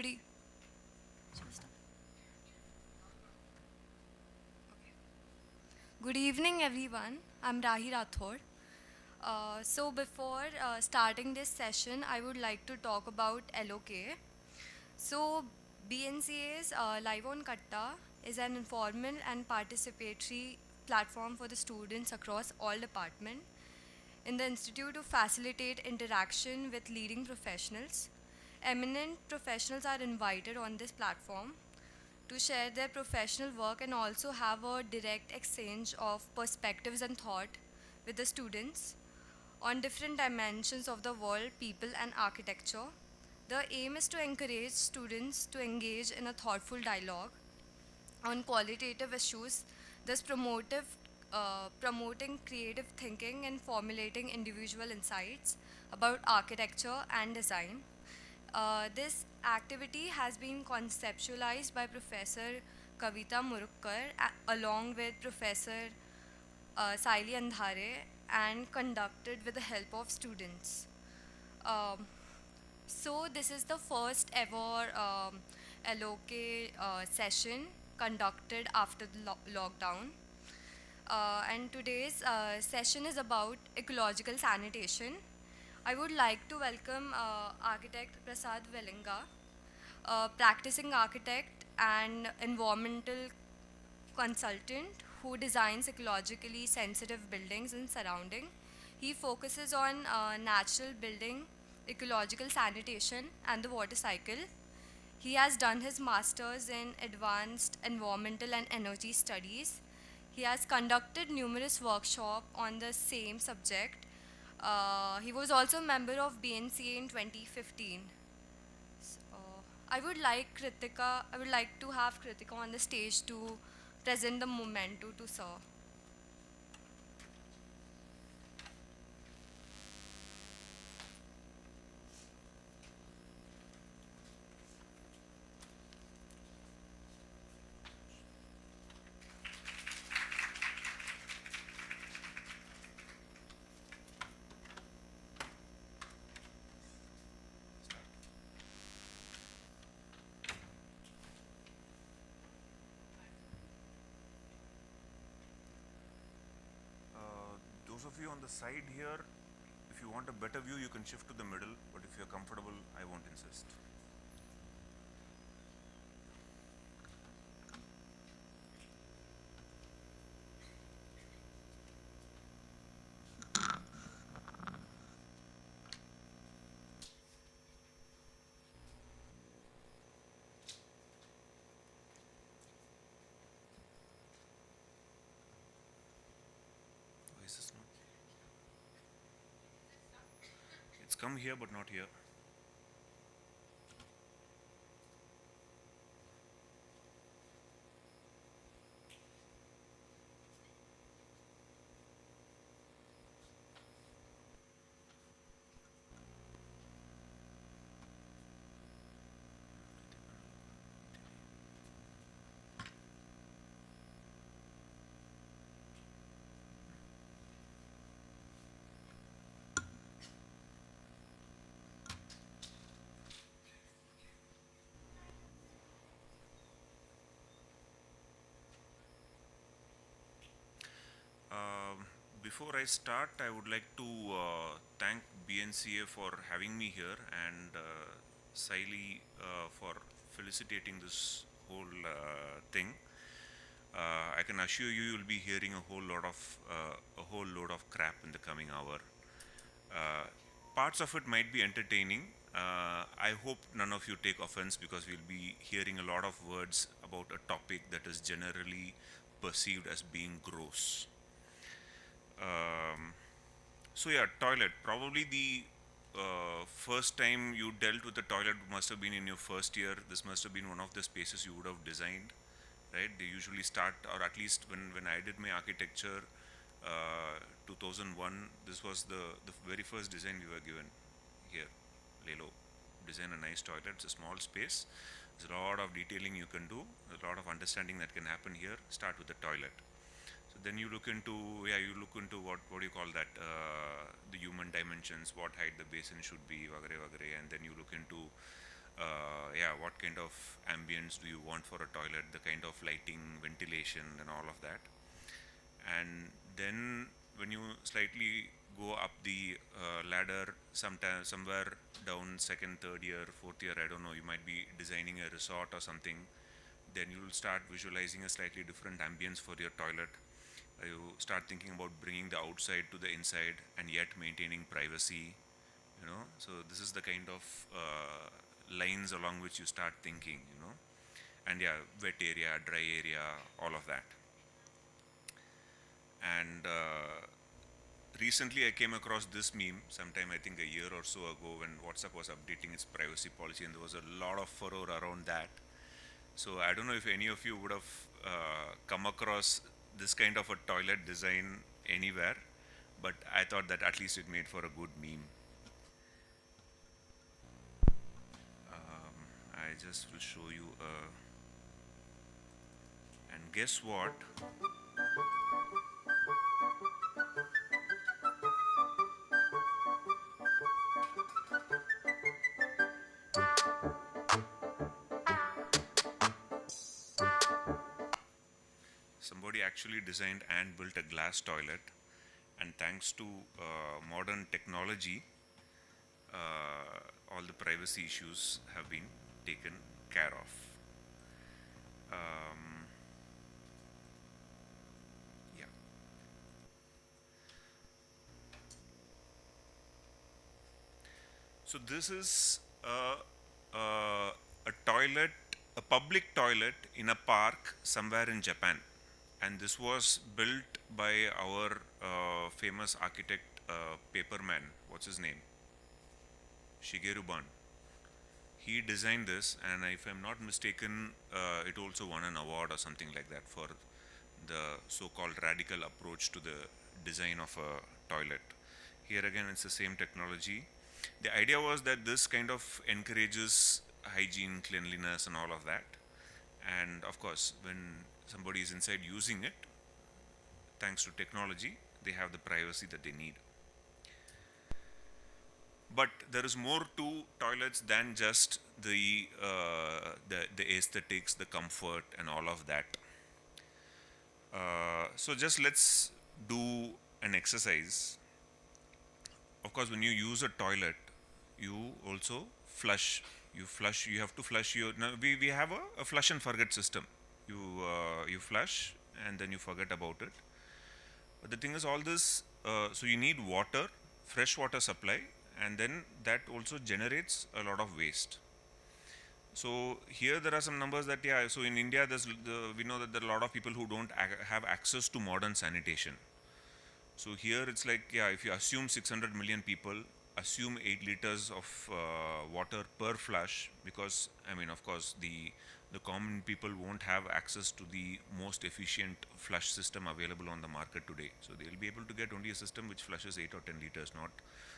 Good e- Good evening, everyone. I'm Rahi Rathod. Before starting this session, I would like to talk about LOK. So, BNCA's Live on Katta is an informal and participatory platform for the students across all departments in the institute to facilitate interaction with leading professionals. Eminent professionals are invited on this platform to share their professional work and also have a direct exchange of perspectives and thought with the students on different dimensions of the world, people, and architecture. The aim is to encourage students to engage in a thoughtful dialogue on qualitative issues, thus promoting creative thinking and formulating individual insights about architecture and design. This activity has been conceptualized by Professor Kavita Murukkar along with Professor Saili Andhare and conducted with the help of students. Um, this is the first ever LOK session conducted after the lockdown. And today's session is about ecological sanitation. I would like to welcome architect Prasad Velinga, a practicing architect and environmental consultant who designs ecologically sensitive buildings and surrounding. He focuses on natural building, ecological sanitation, and the water cycle. He has done his master's in advanced environmental and energy studies. He has conducted numerous workshops on the same subject. He was also a member of BNCA in 2015. So, I would like to have Kritika on the stage to present the memento to sir. Those of you on the side here, if you want a better view, you can shift to the middle, but if you're comfortable, I won't insist. Why is this not? It's come here, but not here. Um, Before I start, I would like to thank BNCA for having me here and Saili for felicitating this whole thing. I can assure you, you'll be hearing a whole load of crap in the coming hour. Uh, Parts of it might be entertaining. I hope none of you take offense because we'll be hearing a lot of words about a topic that is generally perceived as being gross. Um, Toilet. Probably the first time you dealt with the toilet must have been in your first year. This must have been one of the spaces you would have designed, right? They usually start, or at least when I did my architecture, 2001, this was the very first design we were given here. Lelo, design a nice toilet. It's a small space. There's a lot of detailing you can do. There's a lot of understanding that can happen here. Start with the toilet. So then you look into, yeah, you look into what do you call that, the human dimensions, what height the basin should be, vagare vagare, and then you look into Yeah, what kind of ambience do you want for a toilet, the kind of lighting, ventilation, and all of that. And then when you slightly go up the ladder, sometime somewhere down second, third year, fourth year, I don't know, you might be designing a resort or something. Then you will start visualizing a slightly different ambience for your toilet. You start thinking about bringing the outside to the inside and yet maintaining privacy. So this is the kind of lines along which you start thinking. And yeah, wet area, dry area, all of that. And recently I came across this meme sometime, I think a year or so ago, when WhatsApp was updating its privacy policy, and there was a lot of furor around that. So I don't know if any of you would have come across this kind of a toilet design anywhere, but I thought that at least it made for a good meme. I just will show you and guess what? Somebody actually designed and built a glass toilet, and thanks to modern technology, all the privacy issues have been taken care of. Um, yeah. So this is a toilet, a public toilet in a park somewhere in Japan, and this was built by our famous architect, paperman. What's his name? Shigeru Ban. He designed this, and if I'm not mistaken, it also won an award or something like that for the so-called radical approach to the design of a toilet. Here again, it's the same technology. The idea was that this kind of encourages hygiene, cleanliness, and all of that. And of course, when somebody is inside using it, thanks to technology, they have the privacy that they need. But there is more to toilets than just the aesthetics, the comfort, and all of that. So just let's do an exercise. Of course, when you use a toilet, you also flush. You have to flush your. Now we have a flush and forget system. You flush and then you forget about it. But the thing is, all this. So you need water, fresh water supply, and then that also generates a lot of waste. So here there are some numbers that, yeah, so in India we know that there are a lot of people who don't have access to modern sanitation. So here it's like, yeah, if you assume 600 million people, assume 8 liters of water per flush, because I mean, of course, the common people won't have access to the most efficient flush system available on the market today. So they'll be able to get only a system which flushes 8 or 10 liters, not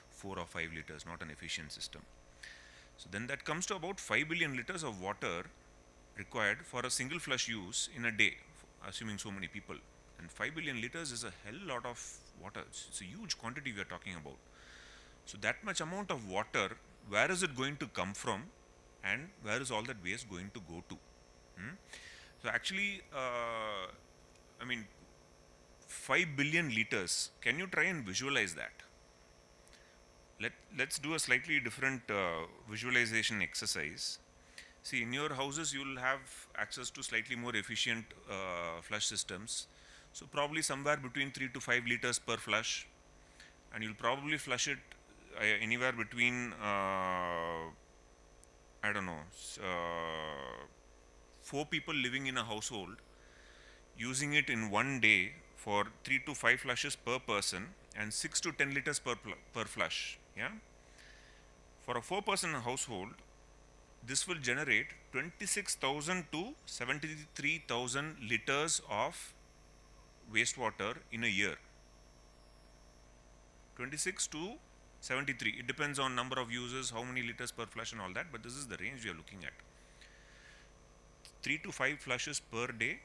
4 or 5 liters, not an efficient system. So then that comes to about 5 billion liters of water required for a single flush use in a day, assuming so many people. And 5 billion liters is a hell lot of water. It's a huge quantity we are talking about. So that much amount of water, where is it going to come from, and where is all that waste going to go to? So actually, I mean, 5 billion liters. Can you try and visualize that? Let's do a slightly different visualization exercise. See, in your houses, you'll have access to slightly more efficient flush systems. So probably somewhere between 3 to 5 liters per flush, and you'll probably flush it anywhere between I don't know, 4 people living in a household, using it in one day for 3 to 5 flushes per person and 6 to 10 liters per flush. Yeah, for a 4-person household, this will generate 26,000 to 73,000 liters of wastewater in a year. 26 to 73, it depends on number of users, how many liters per flush and all that, but this is the range we are looking at. 3 to 5 flushes per day.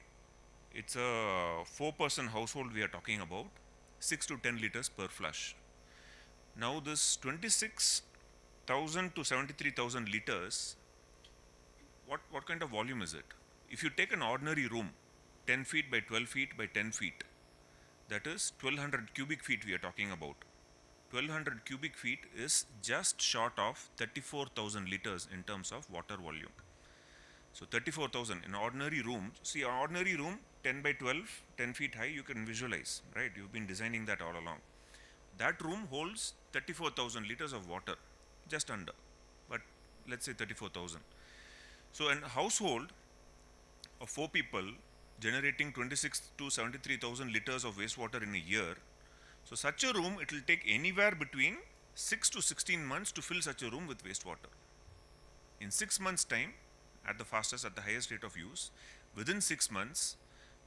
It's a 4-person household we are talking about. 6 to 10 liters per flush. Now this 26,000 to 73,000 liters what kind of volume is it? If you take an ordinary room, 10 feet by 12 feet by 10 feet, that is 1200 cubic feet we are talking about. 1200 cubic feet is just short of 34,000 liters in terms of water volume. So 34,000 in ordinary room. See, an ordinary room 10 by 12, 10 feet high, you can visualize, right? You've been designing that all along. That room holds 34,000 liters of water, just under, but let's say 34,000. So, a household of 4 people generating 26 to 73,000 liters of wastewater in a year. So, such a room, it will take anywhere between 6 to 16 months to fill such a room with wastewater. In 6 months' time, at the fastest, at the highest rate of use, within 6 months,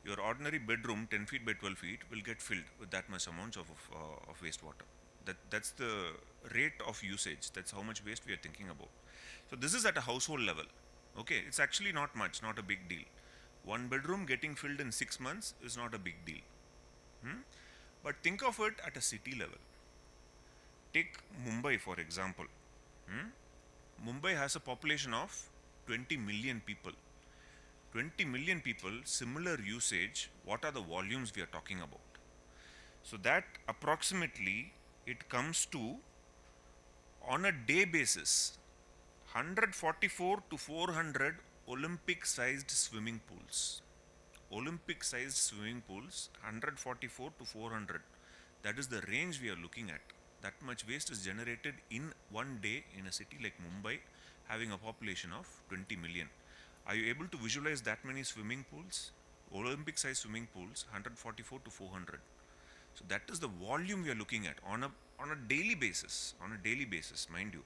your ordinary bedroom 10 feet by 12 feet will get filled with that much amount of wastewater. That's the rate of usage. That's how much waste we are thinking about. So this is at a household level. Okay, it's actually not much, not a big deal. One bedroom getting filled in 6 months is not a big deal. But think of it at a city level. Take Mumbai for example. Mumbai has a population of 20 million people. 20 million people, similar usage, what are the volumes we are talking about? So that approximately it comes to, on a day basis, 144 to 400 Olympic sized swimming pools. Olympic sized swimming pools, 144 to 400. That is the range we are looking at. That much waste is generated in one day in a city like Mumbai, having a population of 20 million. Are you able to visualize that many swimming pools? Olympic sized swimming pools, 144 to 400. So that is the volume we are looking at on a daily basis, mind you.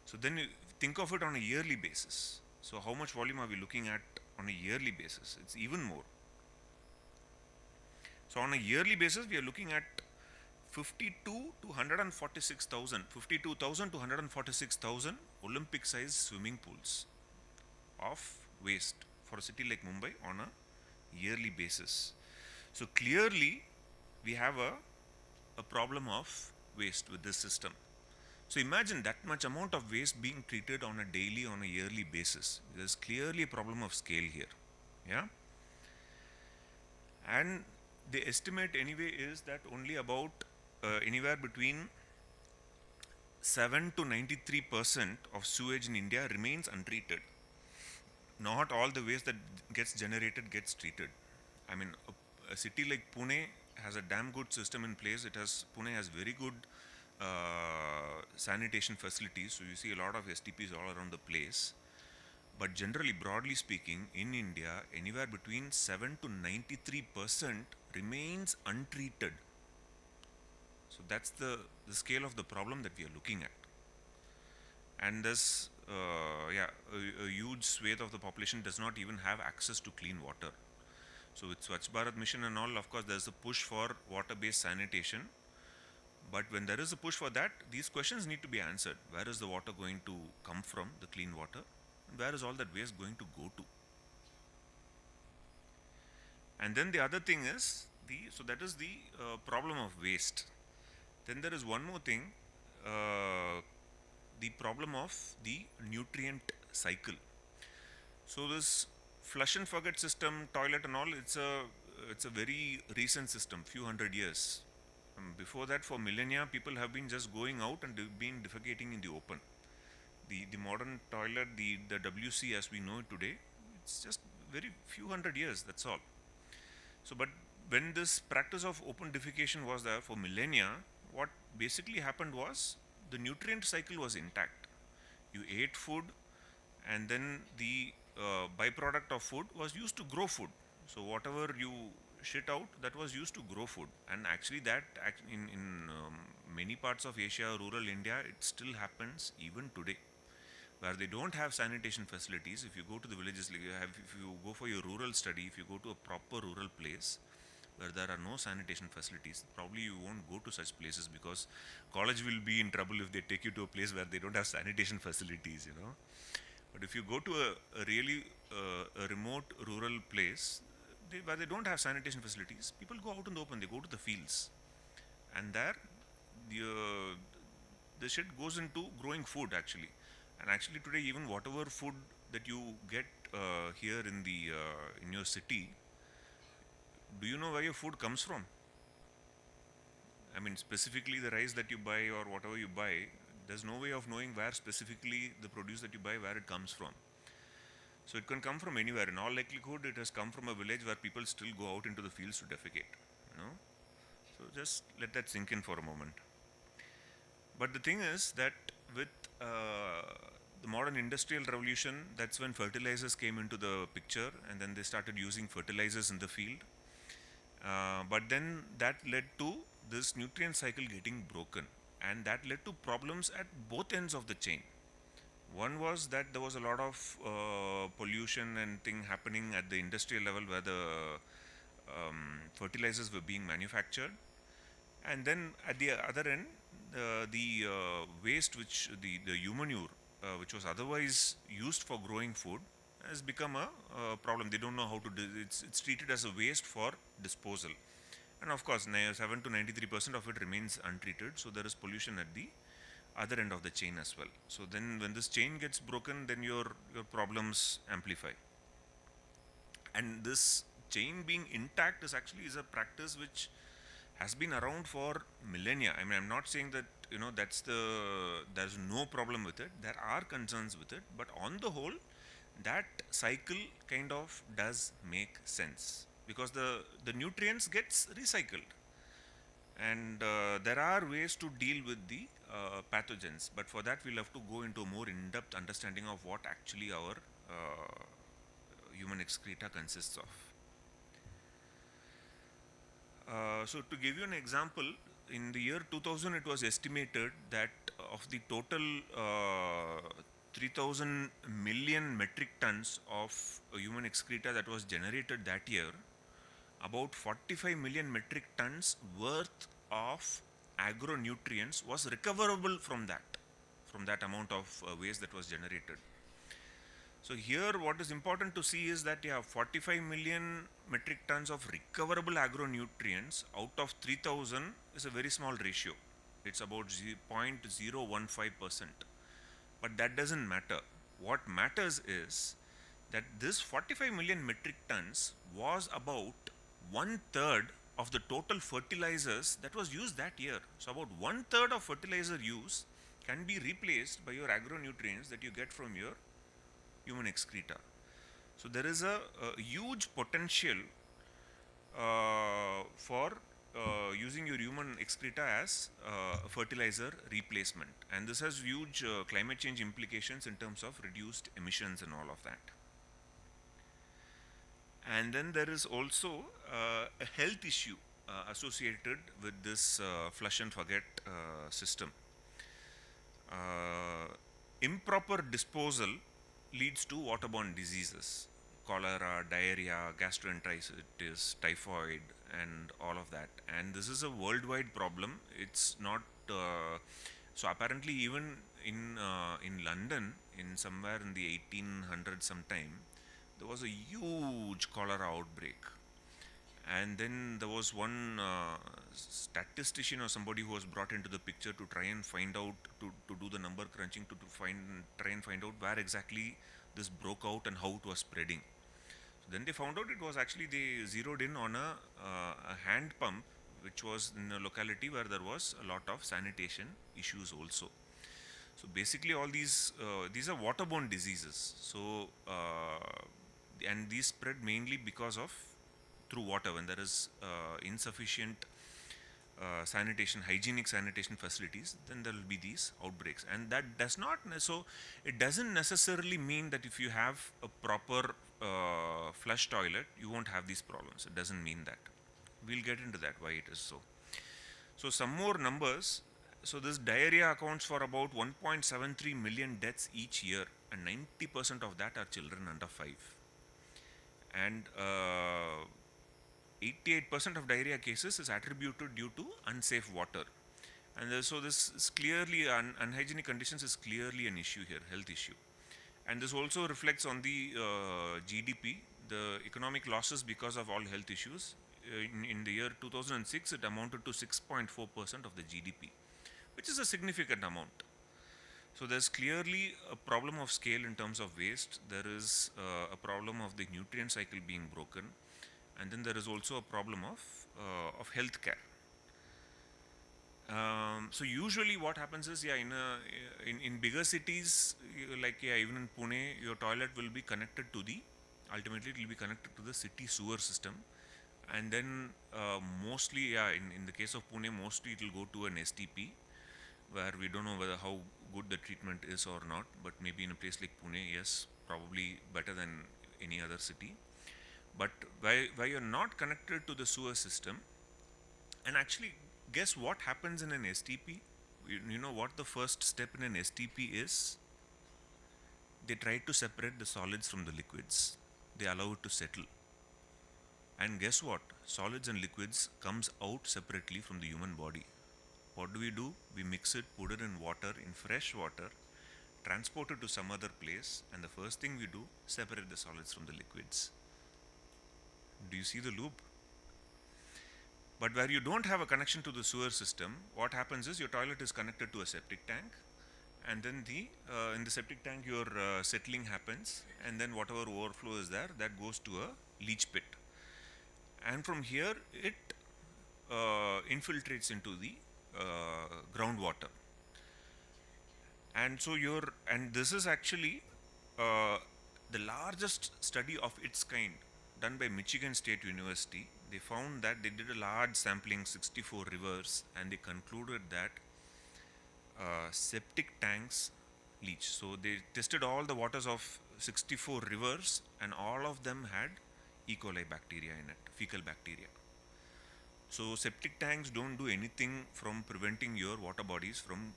So then you think of it on a yearly basis. So how much volume are we looking at on a yearly basis? It's even more. So on a yearly basis, we are looking at 52 to 146,000, 52,000 to 146,000 Olympic sized swimming pools of waste for a city like Mumbai on a yearly basis. So clearly, we have a problem of waste with this system. So imagine that much amount of waste being treated on a daily, on a yearly basis. There's clearly a problem of scale here. Yeah. And the estimate anyway is that only about anywhere between 7 to 93% of sewage in India remains untreated. Not all the waste that gets generated gets treated. I mean, a city like Pune has a damn good system in place. Pune has very good sanitation facilities. So you see a lot of STPs all around the place. But generally, broadly speaking, in India, anywhere between 7 to 93% remains untreated. So that's the scale of the problem that we are looking at. And this, a huge swathe of the population does not even have access to clean water. So with Swachh Bharat mission and all, of course, there's a push for water-based sanitation. But when there is a push for that, these questions need to be answered. Where is the water going to come from, the clean water? And where is all that waste going to go to? And then the other thing is, so that is the problem of waste. Then there is one more thing, the problem of the nutrient cycle. So this flush and forget system, toilet and all, it's a very recent system, few hundred years. Before that, for millennia, people have been just going out and been defecating in the open. The modern toilet, the WC as we know it today, it's just very few hundred years, that's all. So, but when this practice of open defecation was there for millennia, what basically happened was the nutrient cycle was intact. You ate food, and then the byproduct of food was used to grow food. So whatever you shit out, that was used to grow food. And actually that in many parts of Asia, rural India, it still happens even today, where they don't have sanitation facilities. If you go to the villages, if you go for your rural study, if you go to a proper rural place where there are no sanitation facilities, probably you won't go to such places, because college will be in trouble if they take you to a place where they don't have sanitation facilities, you know. But if you go to a really a remote rural place where they don't have sanitation facilities, people go out in the open, they go to the fields, and there the shit goes into growing food actually. And actually today, even whatever food that you get here in the in your city, do you know where your food comes from? I mean, specifically the rice that you buy or whatever you buy, there's no way of knowing where specifically the produce that you buy, where it comes from. So it can come from anywhere. In all likelihood, it has come from a village where people still go out into the fields to defecate. You know? So just let that sink in for a moment. But the thing is that with the modern industrial revolution, that's when fertilizers came into the picture, and then they started using fertilizers in the field. But then that led to this nutrient cycle getting broken, and that led to problems at both ends of the chain. One was that there was a lot of pollution and thing happening at the industrial level where the fertilizers were being manufactured, and then at the other end, the waste, which the human manure, which was otherwise used for growing food, has become a problem. They don't know how to do it. It's treated as a waste for disposal, and of course, 7 to 93% of it remains untreated. So there is pollution at the other end of the chain as well. So then, when this chain gets broken, then your problems amplify. And this chain being intact is a practice which has been around for millennia. I mean, I'm not saying that there's no problem with it. There are concerns with it, but on the whole, that cycle kind of does make sense because the nutrients gets recycled, and there are ways to deal with the pathogens. But for that, we'll have to go into a more in-depth understanding of what actually our human excreta consists of. So to give you an example, in the year 2000, it was estimated that of the total 3,000 million metric tons of human excreta that was generated that year, about 45 million metric tons worth of agronutrients was recoverable from that amount of waste that was generated. So here what is important to see is that you have 45 million metric tons of recoverable agronutrients out of 3000 is a very small ratio. It's about 0.015%. But that doesn't matter. What matters is that this 45 million metric tons was about one third of the total fertilizers that was used that year. So about one third of fertilizer use can be replaced by your agronutrients that you get from your human excreta. So there is a huge potential for using your human excreta as fertilizer replacement, and this has huge climate change implications in terms of reduced emissions and all of that. And then there is also a health issue associated with this flush and forget system. Improper disposal leads to waterborne diseases, cholera, diarrhea, gastroenteritis, typhoid, and all of that. And this is a worldwide problem. It's not so apparently even in London, in somewhere in the 1800s sometime, there was a huge cholera outbreak. And then there was one statistician or somebody who was brought into the picture to try and find out, to do the number crunching, try and find out where exactly this broke out and how it was spreading. So then they found out it was actually, they zeroed in on a hand pump which was in a locality where there was a lot of sanitation issues also. So basically all these are waterborne diseases. So and these spread mainly because of through water. When there is insufficient hygienic sanitation facilities, then there will be these outbreaks. And that does not, so it doesn't necessarily mean that if you have a proper flush toilet, you won't have these problems. It doesn't mean that. We'll get into that, why it is so. So some more numbers. So this diarrhea accounts for about 1.73 million deaths each year, and 90% of that are children under 5. And 88% of diarrhea cases is attributed due to unsafe water. And so this is clearly, unhygienic conditions is clearly an issue here, health issue. And this also reflects on the GDP, the economic losses because of all health issues. In the year 2006, it amounted to 6.4% of the GDP, which is a significant amount. So there's clearly a problem of scale in terms of waste. There is a problem of the nutrient cycle being broken, and then there is also a problem of healthcare. So usually what happens is, yeah, in bigger cities, like, yeah, even in Pune, your toilet will be connected to the, ultimately it will be connected to the city sewer system, and then mostly, yeah, in the case of Pune, mostly it will go to an STP, where we don't know whether how good the treatment is or not, but maybe in a place like Pune, yes, probably better than any other city. But where you're not connected to the sewer system, and actually, guess what happens in an STP? You know what the first step in an STP is? They try to separate the solids from the liquids. They allow it to settle. And guess what? Solids and liquids comes out separately from the human body. What do? We mix it, put it in water, in fresh water, transport it to some other place, and the first thing we do, separate the solids from the liquids. Do you see the loop? But where you don't have a connection to the sewer system, what happens is your toilet is connected to a septic tank, and then the in the septic tank your settling happens, and then whatever overflow is there, that goes to a leach pit, and from here it infiltrates into the groundwater. And so this is actually uh, the largest study of its kind done by Michigan State University. They found that they did a large sampling, 64 rivers, and they concluded that septic tanks leach. So they tested all the waters of 64 rivers, and all of them had E. coli bacteria in it, fecal bacteria. So septic tanks don't do anything from preventing your water bodies from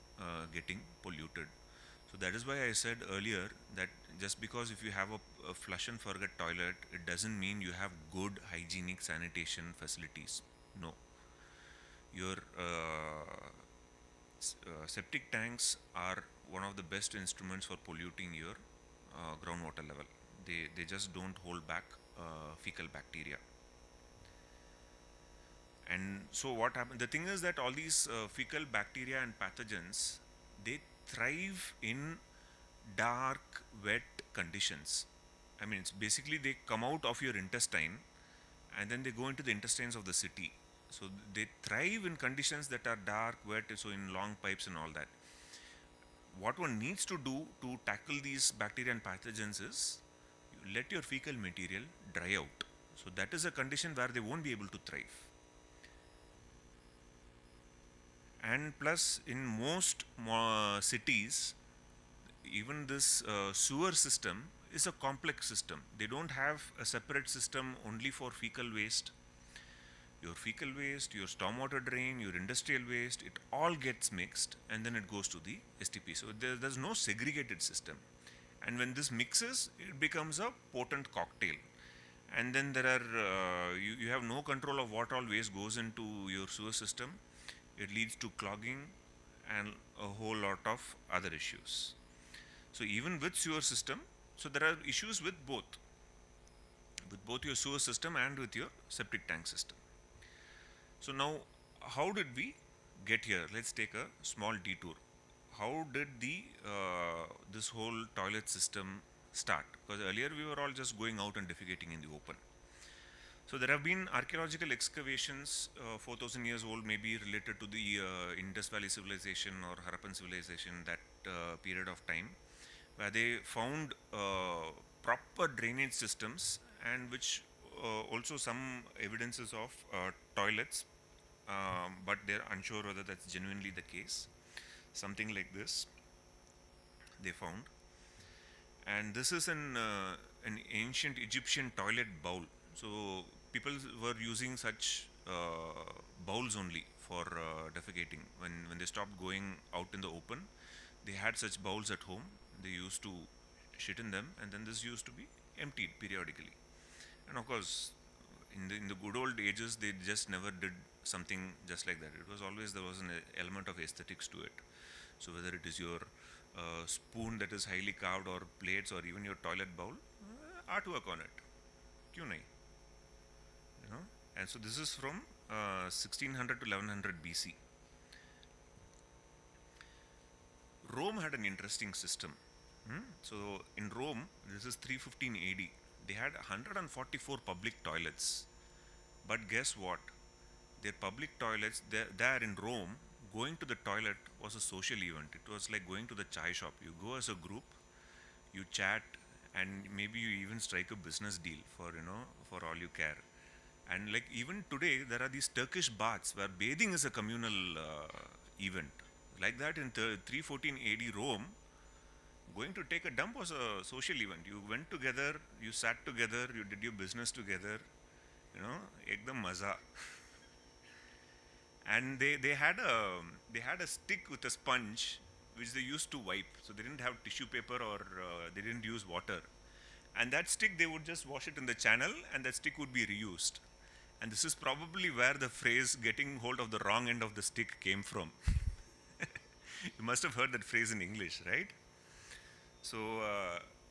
getting polluted. So that is why I said earlier that just because if you have a flush and forget toilet, it doesn't mean you have good hygienic sanitation facilities. No, your septic tanks are one of the best instruments for polluting your groundwater level. They just don't hold back fecal bacteria. And so what happens? The thing is that all these fecal bacteria and pathogens, they thrive in dark, wet conditions. I mean, it's basically they come out of your intestine and then they go into the intestines of the city. So they thrive in conditions that are dark, wet, so in long pipes and all that. What one needs to do to tackle these bacteria and pathogens is you let your fecal material dry out. So that is a condition where they won't be able to thrive. And plus, in most cities, even this sewer system is a complex system. They don't have a separate system only for fecal waste. Your fecal waste, your stormwater drain, your industrial waste, it all gets mixed and then it goes to the STP. So there's no segregated system. And when this mixes, it becomes a potent cocktail. And then there are, you have no control of what all waste goes into your sewer system. It leads to clogging and a whole lot of other issues. So even with sewer system, so there are issues with both your sewer system and with your septic tank system. So now, how did we get here? Let's take a small detour. How did the this whole toilet system start? Because earlier we were all just going out and defecating in the open. So there have been archaeological excavations 4,000 years old, maybe related to the Indus Valley civilization or Harappan civilization, that period of time, where they found proper drainage systems and which also some evidences of toilets, but they're unsure whether that's genuinely the case. Something like this they found, and this is an ancient Egyptian toilet bowl. So people were using such bowls only for defecating. When they stopped going out in the open, they had such bowls at home. They used to shit in them, and then this used to be emptied periodically. And of course, in the good old ages, they just never did something just like that. It was always, there was an element of aesthetics to it. So whether it is your spoon that is highly carved, or plates, or even your toilet bowl, artwork on it. Kyun nahi? You know. And so this is from 1600 to 1100 BC. Rome had an interesting system. So in Rome, this is 315 AD, they had 144 public toilets. But guess what? Their public toilets, there in Rome, going to the toilet was a social event. It was like going to the chai shop. You go as a group, you chat, and maybe you even strike a business deal for, for all you care. And like even today, there are these Turkish baths where bathing is a communal event. Like that in 314 AD Rome, going to take a dump was a social event. You went together, you sat together, you did your business together, ekdam maza. And they had a stick with a sponge which they used to wipe. So they didn't have tissue paper, or they didn't use water. And that stick, they would just wash it in the channel, and that stick would be reused. And this is probably where the phrase "getting hold of the wrong end of the stick" came from. You must have heard that phrase in English, right? So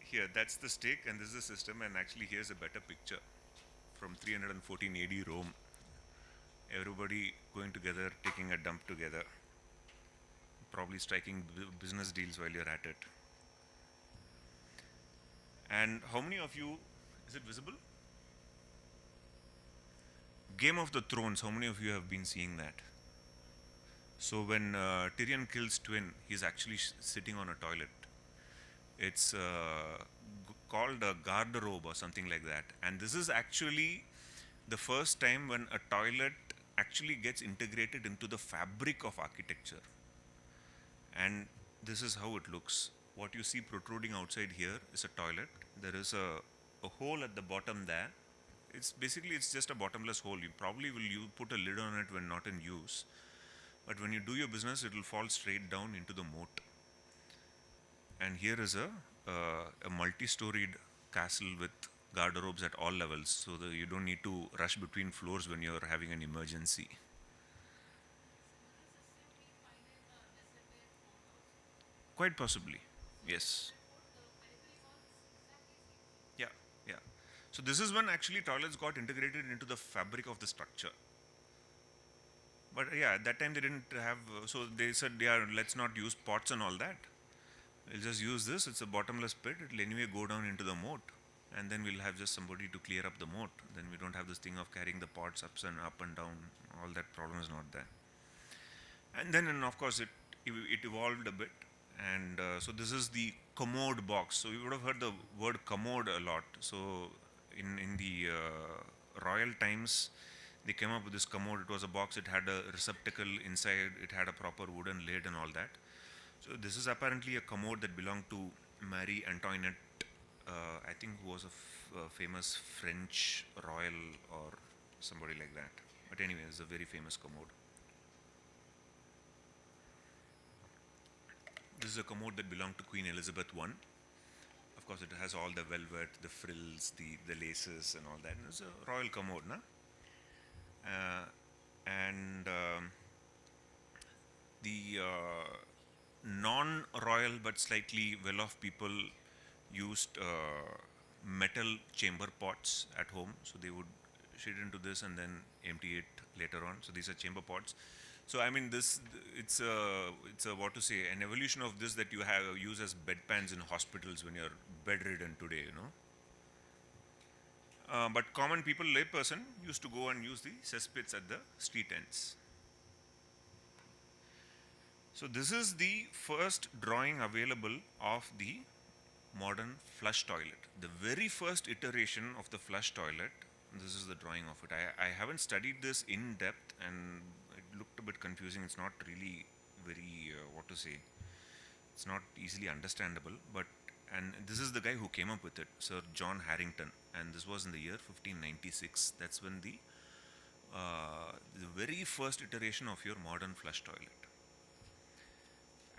here, that's the stick, and this is the system. And actually, here's a better picture from 314 AD Rome. Everybody going together, taking a dump together, probably striking business deals while you're at it. And how many of you, is it visible? Game of the Thrones, how many of you have been seeing that? So when Tyrion kills Twin, he's actually sitting on a toilet. It's called a garderobe or something like that. And this is actually the first time when a toilet actually gets integrated into the fabric of architecture. And this is how it looks. What you see protruding outside here is a toilet. There is a hole at the bottom there. It's just a bottomless hole. You probably will put a lid on it when not in use. But when you do your business, it will fall straight down into the moat. And here is a multi-storied castle with garderobes at all levels, so that you don't need to rush between floors when you're having an emergency. Quite possibly, yes. Yeah, yeah. So this is when actually toilets got integrated into the fabric of the structure. But yeah, at that time they didn't have, so they said, yeah, let's not use pots and all that. We'll just use this. It's a bottomless pit. It'll anyway go down into the moat. And then we'll have just somebody to clear up the moat. Then we don't have this thing of carrying the pots up and down. All that problem is not there. And then, of course, it evolved a bit. And so this is the commode box. So you would have heard the word commode a lot. So in the royal times, they came up with this commode. It was a box. It had a receptacle inside. It had a proper wooden lid and all that. So this is apparently a commode that belonged to Marie Antoinette, I think, who was a famous French royal or somebody like that. But anyway, it's a very famous commode. This is a commode that belonged to Queen Elizabeth I. Of course, it has all the velvet, the frills, the laces and all that. And it's a royal commode, na? And the non-royal but slightly well-off people used metal chamber pots at home. So they would shit into this and then empty it later on. So these are chamber pots. So I mean, it's a what to say, an evolution of this that you have use as bedpans in hospitals when you're bedridden today, but common people, layperson, used to go and use the cesspits at the street ends. So this is the first drawing available of the modern flush toilet. The very first iteration of the flush toilet. This is the drawing of it. I haven't studied this in depth, and it looked a bit confusing. It's not really very what to say. It's not easily understandable. And this is the guy who came up with it, Sir John Harrington, and this was in the year 1596. That's when the very first iteration of your modern flush toilet.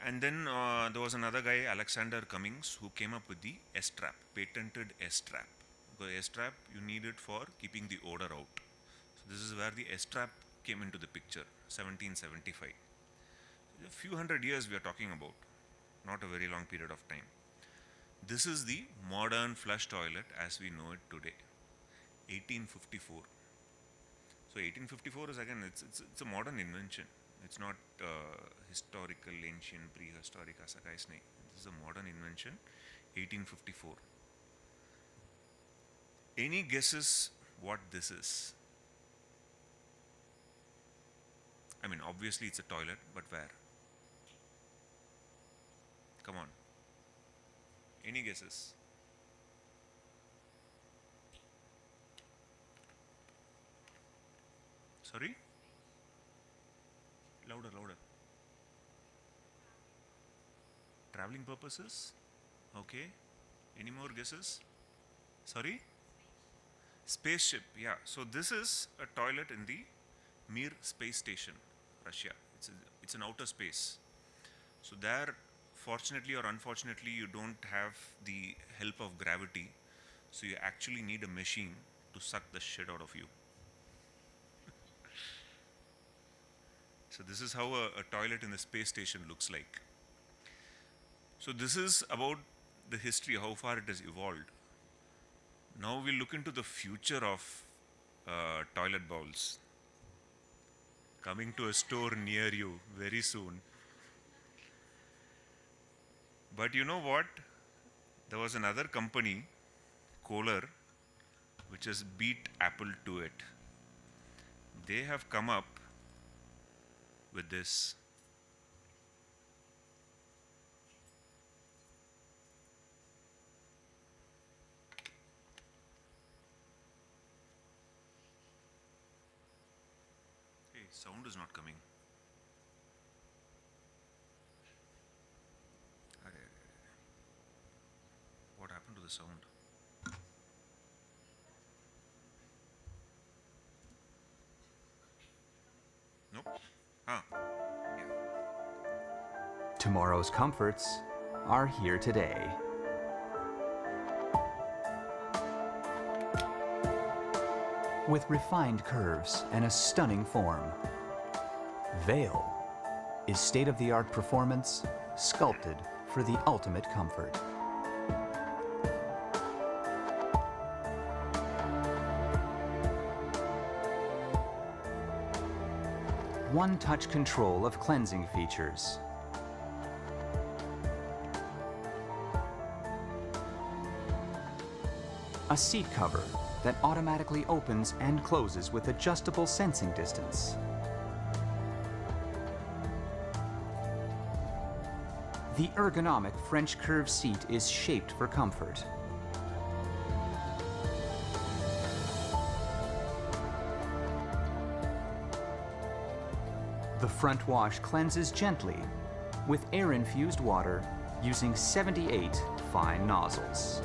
And then there was another guy, Alexander Cummings, who came up with the S-trap, patented S-trap. Because S-trap, you need it for keeping the odor out. So this is where the S-trap came into the picture, 1775. A few hundred years we are talking about, not a very long period of time. This is the modern flush toilet as we know it today, 1854. So 1854 is again, it's a modern invention. It's not historical, ancient, prehistoric असा काहीच नाही. This is a modern invention, 1854. Any guesses what this is? I mean, obviously it's a toilet, but where? Come on. Any guesses? Sorry? Louder, louder. Traveling purposes? Okay. Any more guesses? Sorry? Spaceship. Yeah. So this is a toilet in the Mir space station, Russia. It's an outer space. So there, fortunately or unfortunately, you don't have the help of gravity. So you actually need a machine to suck the shit out of you. So this is how a toilet in the space station looks like. So this is about the history, how far it has evolved. Now we'll look into the future of toilet bowls. Coming to a store near you very soon. But you know what? There was another company, Kohler, which has beat Apple to it. They have come up with this. Hey, sound is not coming. What happened to the sound? Nope. Ah. Yeah. Tomorrow's comforts are here today. With refined curves and a stunning form, Veil is state-of-the-art performance sculpted for the ultimate comfort. One-touch control of cleansing features. A seat cover that automatically opens and closes with adjustable sensing distance. The ergonomic French curve seat is shaped for comfort. The front wash cleanses gently with air-infused water using 78 fine nozzles.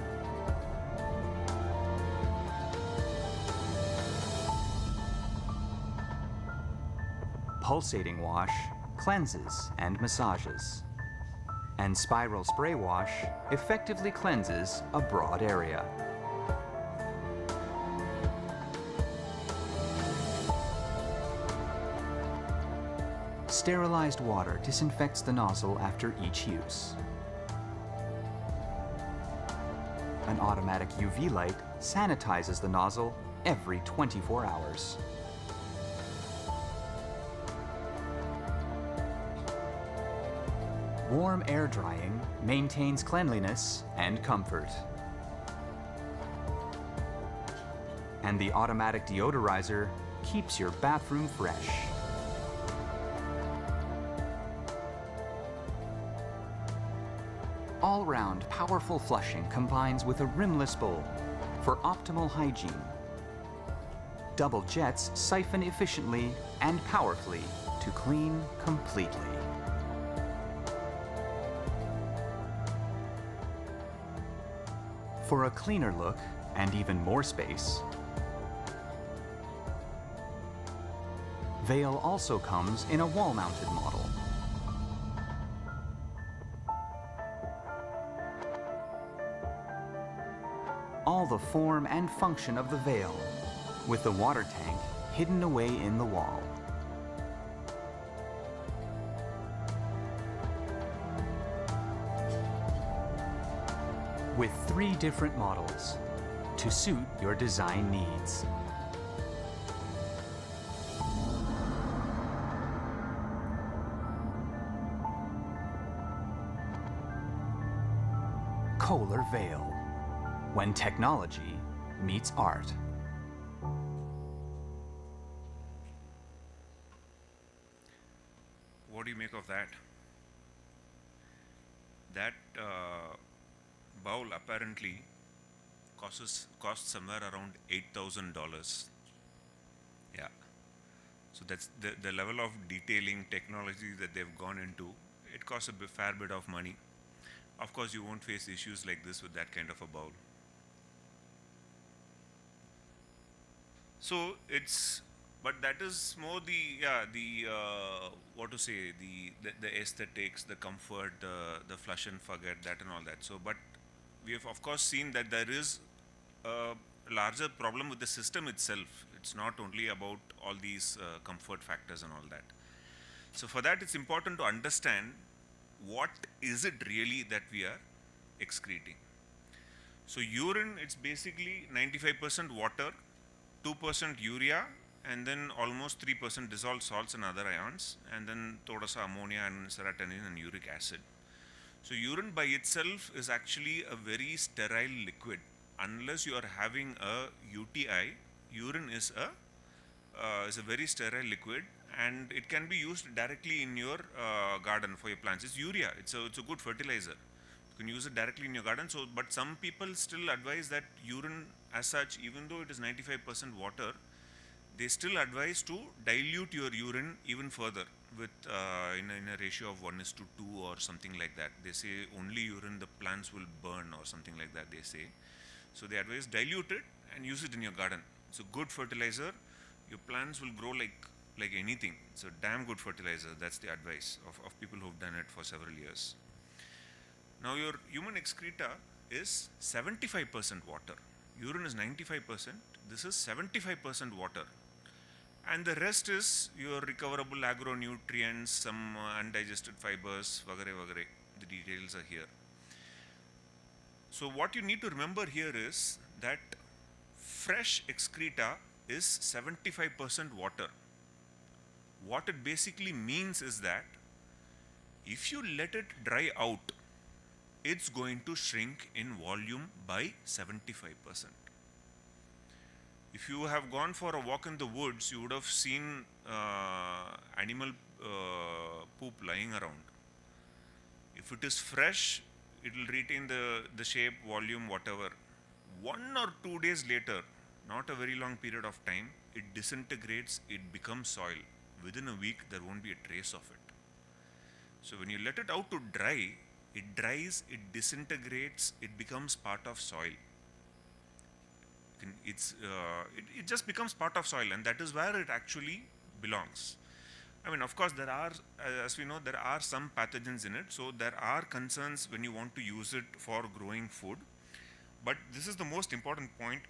Pulsating wash cleanses and massages. And spiral spray wash effectively cleanses a broad area. Sterilized water disinfects the nozzle after each use. An automatic UV light sanitizes the nozzle every 24 hours. Warm air drying maintains cleanliness and comfort. And the automatic deodorizer keeps your bathroom fresh. All-round powerful flushing combines with a rimless bowl for optimal hygiene. Double jets siphon efficiently and powerfully to clean completely. For a cleaner look and even more space, Veil also comes in a wall-mounted model. All the form and function of the Veil, with the water tank hidden away in the wall. With 3 different models to suit your design needs. polar veil. When technology meets art. What do you make of that? That bowl apparently costs somewhere around $8,000. Yeah. So that's the level of detailing technology that they've gone into. It costs a fair bit of money. Of course, you won't face issues like this with that kind of a bowl. So it's, but that is more the what to say, the aesthetics, the comfort, the flush and forget, that and all that. So, but we have of course seen that there is a larger problem with the system itself. It's not only about all these comfort factors and all that. So for that, it's important to understand what is it really that we are excreting. So urine, it's basically 95% water, 2% urea, and then almost 3% dissolved salts and other ions, and then thoda sa ammonia and serotonin and uric acid. So urine by itself is actually a very sterile liquid. Unless you are having a UTI, urine is a very sterile liquid, and it can be used directly in your garden for your plants. It's urea. It's a good fertilizer. You can use it directly in your garden. So, but some people still advise that urine, as such, even though it is 95% water, they still advise to dilute your urine even further with in a ratio of 1:2 or something like that. They say only urine the plants will burn or something like that, they say. So they advise dilute it and use it in your garden. It's a good fertilizer. Your plants will grow like anything. It's a damn good fertilizer. That's the advice of people who've done it for several years. Now your human excreta is 75% water. Urine is 95%. This is 75% water. And the rest is your recoverable agronutrients, some undigested fibers, vagare vagare. The details are here. So what you need to remember here is that fresh excreta is 75% water. What it basically means is that if you let it dry out, it's going to shrink in volume by 75%. If you have gone for a walk in the woods, you would have seen animal poop lying around. If it is fresh, it will retain the shape, volume, whatever. 1 or 2 days later, not a very long period of time, it disintegrates, it becomes soil. Within a week, there won't be a trace of it. So when you let it out to dry, it dries, it disintegrates, it becomes part of soil. It just becomes part of soil, and that is where it actually belongs. I mean, of course, there are, as we know, there are some pathogens in it, so there are concerns when you want to use it for growing food. But this is the most important point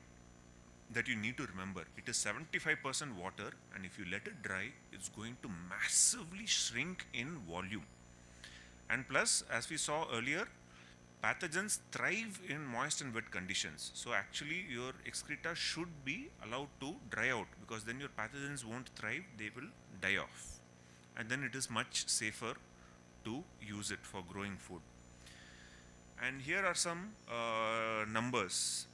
that you need to remember. It is 75% water, and if you let it dry, it's going to massively shrink in volume. And plus, as we saw earlier, pathogens thrive in moist and wet conditions. So actually your excreta should be allowed to dry out, because then your pathogens won't thrive, they will die off. And then it is much safer to use it for growing food. And here are some numbers.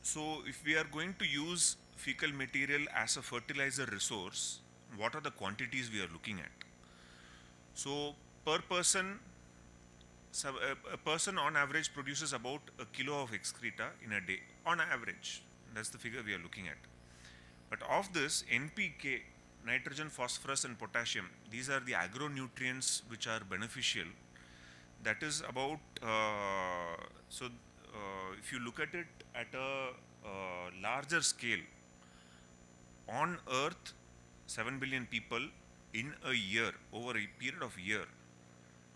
So if we are going to use fecal material as a fertilizer resource, what are the quantities we are looking at? So per person, a person on average produces about a kilo of excreta in a day, on average. That's the figure we are looking at. But of this, NPK, nitrogen, phosphorus and potassium, these are the agronutrients which are beneficial. That is about, if you look at it at a larger scale, on Earth, 7 billion people in a year, over a period of a year,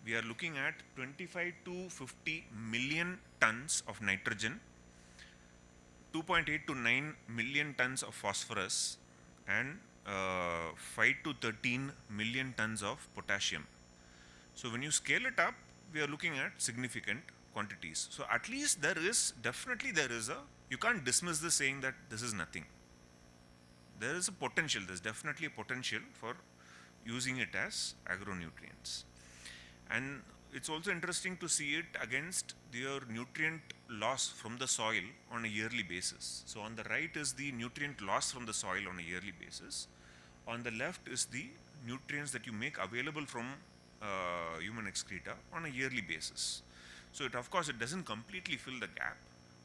we are looking at 25 to 50 million tons of nitrogen, 2.8 to 9 million tons of phosphorus, and 5 to 13 million tons of potassium. So when you scale it up, we are looking at significant quantities. So at least definitely there is you can't dismiss this saying that this is nothing. There is a potential, there's definitely a potential for using it as agronutrients. And it's also interesting to see it against their nutrient loss from the soil on a yearly basis. So on the right is the nutrient loss from the soil on a yearly basis. On the left is the nutrients that you make available from human excreta on a yearly basis. So it, of course, it doesn't completely fill the gap,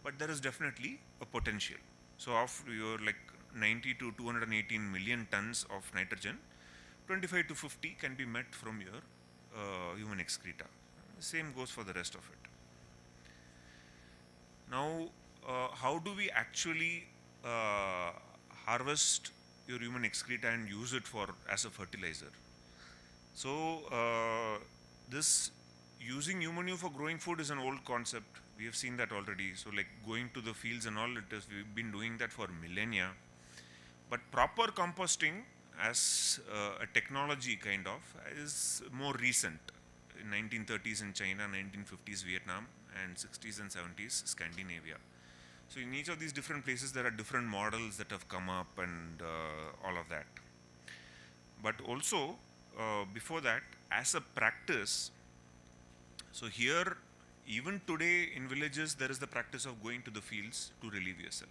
but there is definitely a potential. So of your like 90 to 218 million tons of nitrogen, 25 to 50 can be met from your human excreta. Same goes for the rest of it. Now, how do we actually harvest your human excreta and use it for as a fertilizer? So, this using human for growing food is an old concept. We have seen that already. So, like going to the fields and all, we've been doing that for millennia. But proper composting as a technology kind of is more recent. In 1930s in China, 1950s Vietnam, and 60s and 70s Scandinavia. So in each of these different places there are different models that have come up and all of that. But also before that, as a practice, so here even today in villages there is the practice of going to the fields to relieve yourself.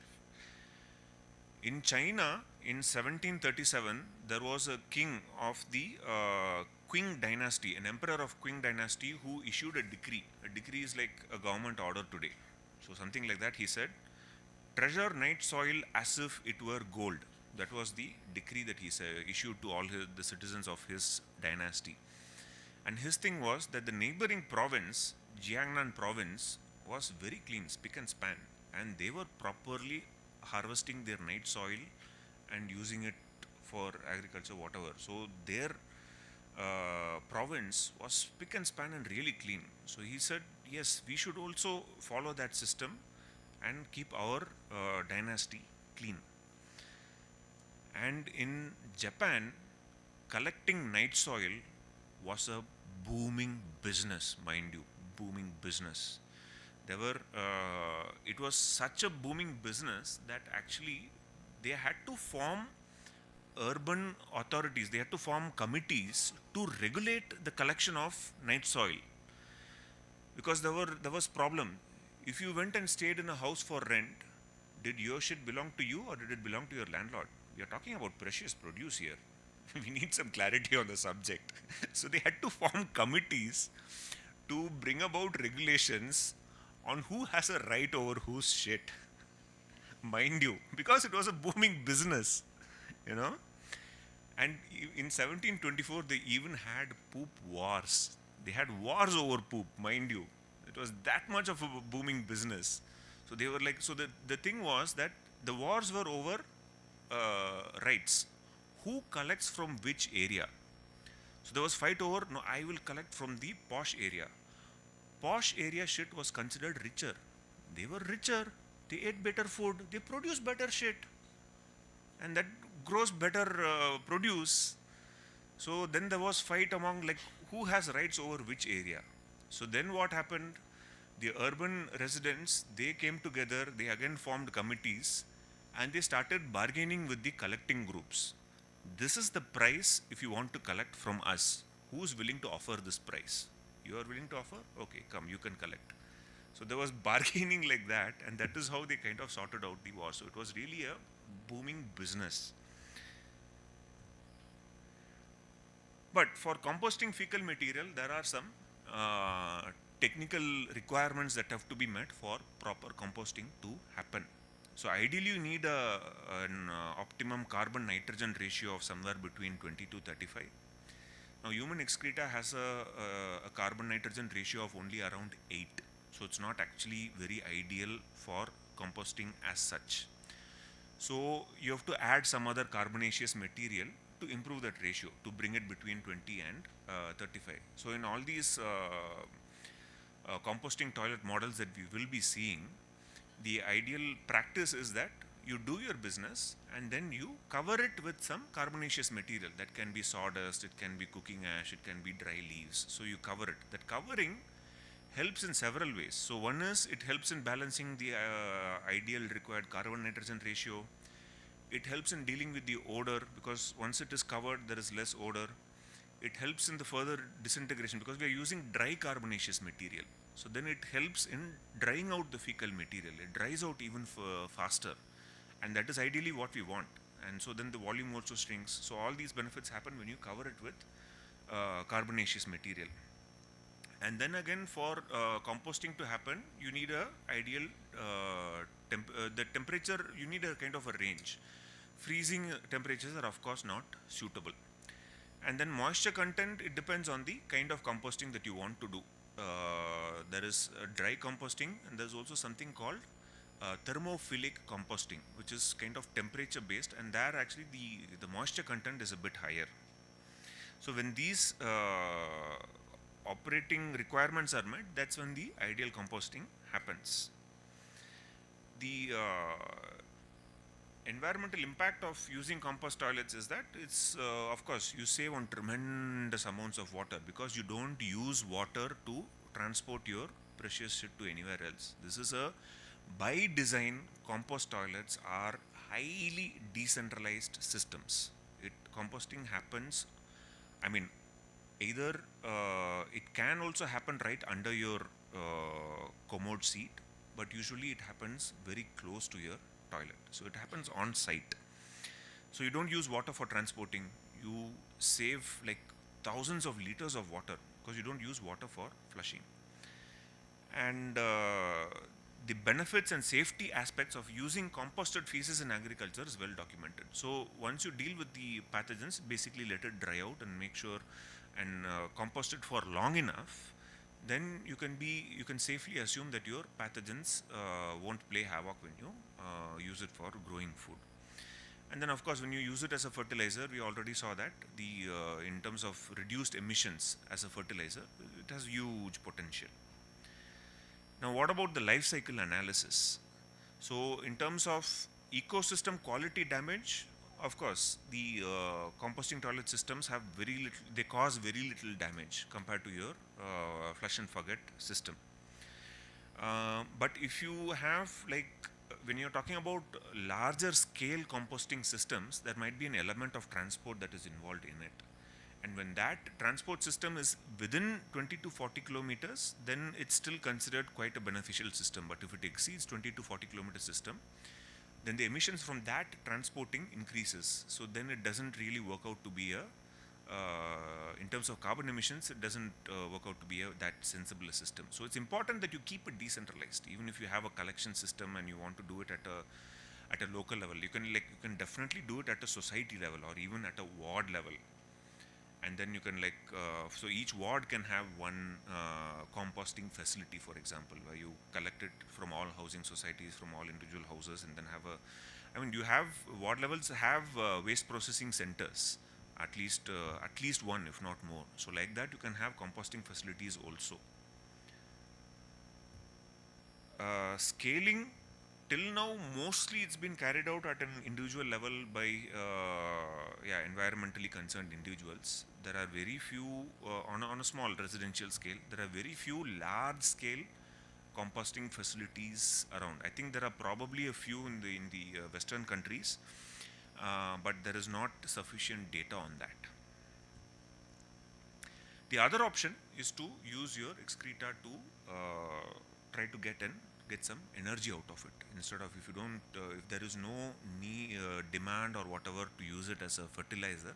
In China, in 1737, there was a king of the Qing dynasty, an emperor of Qing dynasty, who issued a decree. A decree is like a government order today. So something like that. He said, treasure night soil as if it were gold. That was the decree that he issued to all the citizens of his dynasty. And his thing was that the neighboring province, Jiangnan province, was very clean, spick and span, and they were properly harvesting their night soil and using it for agriculture, whatever. So their province was spick and span and really clean. So he said, yes, we should also follow that system and keep our dynasty clean. And in Japan, collecting night soil was a booming business, mind you, booming business. It was such a booming business that actually they had to form urban authorities, they had to form committees to regulate the collection of night soil. Because there was problem. If you went and stayed in a house for rent, did your shit belong to you or did it belong to your landlord? We are talking about precious produce here. We need some clarity on the subject. So they had to form committees to bring about regulations on who has a right over whose shit. Mind you, because it was a booming business, you know. And in 1724, they even had poop wars. They had wars over poop, mind you. It was that much of a booming business. So they were like, so the thing was that the wars were over rights. Who collects from which area? So there was fight over, no, I will collect from the posh area. Posh area shit was considered richer. They were richer, they ate better food, they produced better shit. And that grows better produce. So then there was fight among like who has rights over which area. So then what happened? The urban residents, they came together, they again formed committees and they started bargaining with the collecting groups. This is the price if you want to collect from us. Who's willing to offer this price? You are willing to offer? Okay, come, you can collect. So there was bargaining like that, and that is how they kind of sorted out the war. So it was really a booming business. But for composting fecal material, there are some technical requirements that have to be met for proper composting to happen. So ideally you need an optimum carbon nitrogen ratio of somewhere between 20 to 35. Now human excreta has a carbon nitrogen ratio of only around 8. So it's not actually very ideal for composting as such. So you have to add some other carbonaceous material to improve that ratio, to bring it between 20 and 35. So in all these composting toilet models that we will be seeing, the ideal practice is that you do your business and then you cover it with some carbonaceous material. That can be sawdust, it can be cooking ash, it can be dry leaves. So you cover it. That covering helps in several ways. So one is it helps in balancing the ideal required carbon nitrogen ratio. It helps in dealing with the odor because once it is covered there is less odor. it helps in the further disintegration because we are using dry carbonaceous material. So then it helps in drying out the fecal material. It dries out even faster, and that is ideally what we want. And so then the volume also shrinks. So all these benefits happen when you cover it with carbonaceous material. And then again, for composting to happen, you need a ideal the temperature. You need a kind of a range. Freezing temperatures are of course not suitable. And then moisture content, it depends on the kind of composting that you want to do. There is dry composting, and there's also something called thermophilic composting, which is kind of temperature based, and there actually the moisture content is a bit higher. So when these operating requirements are met, that's when the ideal composting happens. The environmental impact of using compost toilets is that it's of course you save on tremendous amounts of water because you don't use water to transport your precious shit to anywhere else. This is a by design. Compost toilets are highly decentralized systems. Composting happens, I mean, either it can also happen right under your commode seat, but usually it happens very close to your toilet. So it happens on site. So you don't use water for transporting. You save like thousands of liters of water because you don't use water for flushing. And the benefits and safety aspects of using composted feces in agriculture is well documented. So once you deal with the pathogens, basically let it dry out and make sure and compost it for long enough, then you can safely assume that your pathogens won't play havoc when you use it for growing food. And then of course when you use it as a fertilizer, we already saw that in terms of reduced emissions as a fertilizer, it has huge potential. Now what about the life cycle analysis? So in terms of ecosystem quality damage, of course the composting toilet systems have they cause very little damage compared to your flush and forget system. But if you have when you're talking about larger scale composting systems, there might be an element of transport that is involved in it. And when that transport system is within 20 to 40 kilometers, then it's still considered quite a beneficial system. But if it exceeds 20 to 40 kilometer system, then the emissions from that transporting increases. So then it doesn't really work out to be in terms of carbon emissions, it doesn't work out to be that sensible a system. So it's important that you keep it decentralized. Even if you have a collection system and you want to do it at a local level, you can definitely do it at a society level or even at a ward level. And then you can so each ward can have one composting facility, for example, where you collect it from all housing societies, from all individual houses, and then you have ward levels have waste processing centers, at least one, if not more. So like that, you can have composting facilities also. Scaling, till now, mostly it's been carried out at an individual level by environmentally concerned individuals. There are very few on a small residential scale. There are very few large scale composting facilities around. I think there are probably a few in the Western countries, but there is not sufficient data on that. The other option is to use your excreta to try to get some energy out of it. Instead of, if there is no demand or whatever to use it as a fertilizer,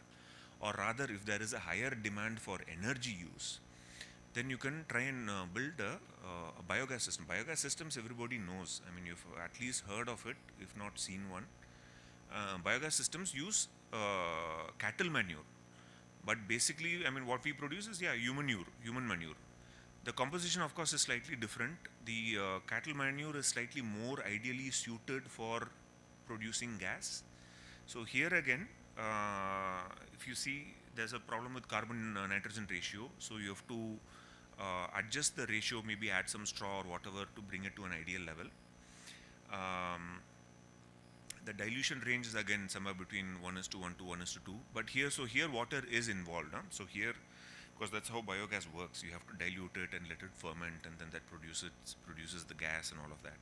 or rather if there is a higher demand for energy use, then you can try and build a biogas system. Biogas systems everybody knows. I mean, you've at least heard of it, if not seen one. Biogas systems use cattle manure, but basically, I mean, what we produce is human manure. The composition, of course, is slightly different. The cattle manure is slightly more ideally suited for producing gas. So here again, if you see, there's a problem with carbon nitrogen ratio. So you have to adjust the ratio, maybe add some straw or whatever to bring it to an ideal level. The dilution range is again somewhere between 1:1 to 1:2. But here water is involved. So here, because that's how biogas works, you have to dilute it and let it ferment, and then that produces the gas and all of that.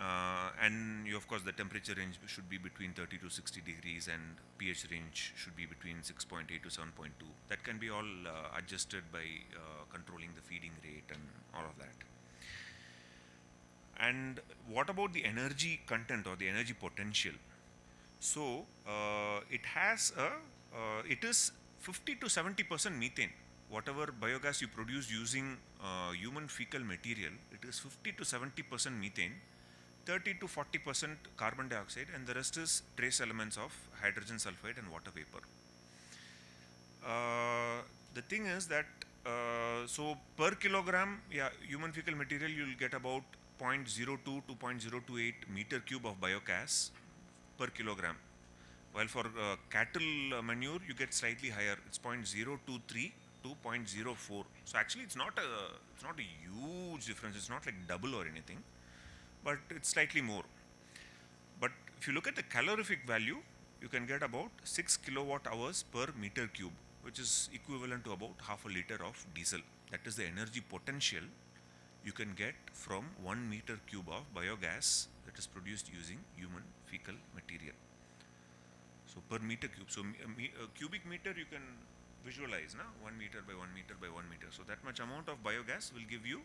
And of course the temperature range should be between 30 to 60 degrees, and pH range should be between 6.8 to 7.2. That can be all adjusted by controlling the feeding rate and all of that. And what about the energy content or the energy potential? So it is 50 to 70% methane. Whatever biogas you produce using human fecal material, it is 50 to 70% methane, 30 to 40% carbon dioxide, and the rest is trace elements of hydrogen sulfide and water vapor. The thing is that so per kilogram, yeah, human fecal material, you will get about 0.02 to 0.028 meter cube of biogas per kilogram, while for cattle manure you get slightly higher. It's 0.023 to 0.04. So actually it's not a huge difference. It's not like double or anything, but it's slightly more. But if you look at the calorific value, you can get about 6 kilowatt hours per meter cube, which is equivalent to about half a liter of diesel. That is the energy potential you can get from 1 meter cube of biogas that is produced using human fecal material. So per meter cube, so a cubic meter you can visualize, na? 1 meter by 1 meter by 1 meter. So that much amount of biogas will give you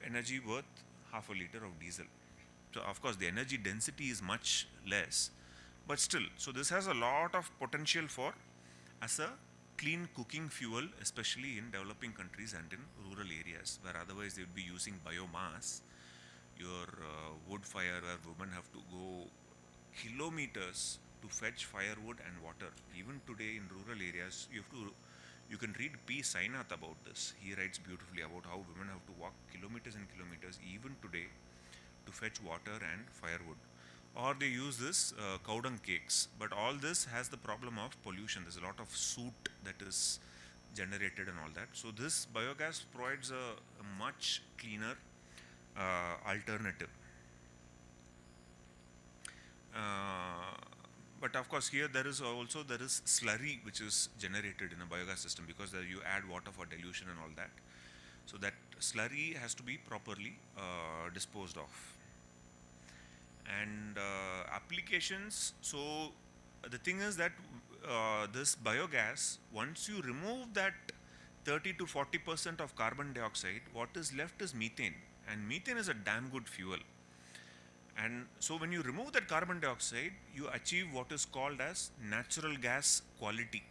energy worth half a liter of diesel. So of course the energy density is much less, but still, so this has a lot of potential for as a clean cooking fuel, especially in developing countries and in rural areas where otherwise they would be using biomass. Your wood fire, where women have to go kilometers to fetch firewood and water. Even today in rural areas, you can read P. Sainath about this. He writes beautifully about how women have to walk kilometers and kilometers even today to fetch water and firewood. Or they use this cow dung cakes. But all this has the problem of pollution. There's a lot of soot that is generated and all that. So this biogas provides a much cleaner alternative. But of course here there is slurry which is generated in a biogas system, because there you add water for dilution and all that. So that slurry has to be properly disposed of. And applications, so the thing is that this biogas, once you remove that 30 to 40% of carbon dioxide, what is left is methane, and methane is a damn good fuel. And so when you remove that carbon dioxide, you achieve what is called as natural gas quality.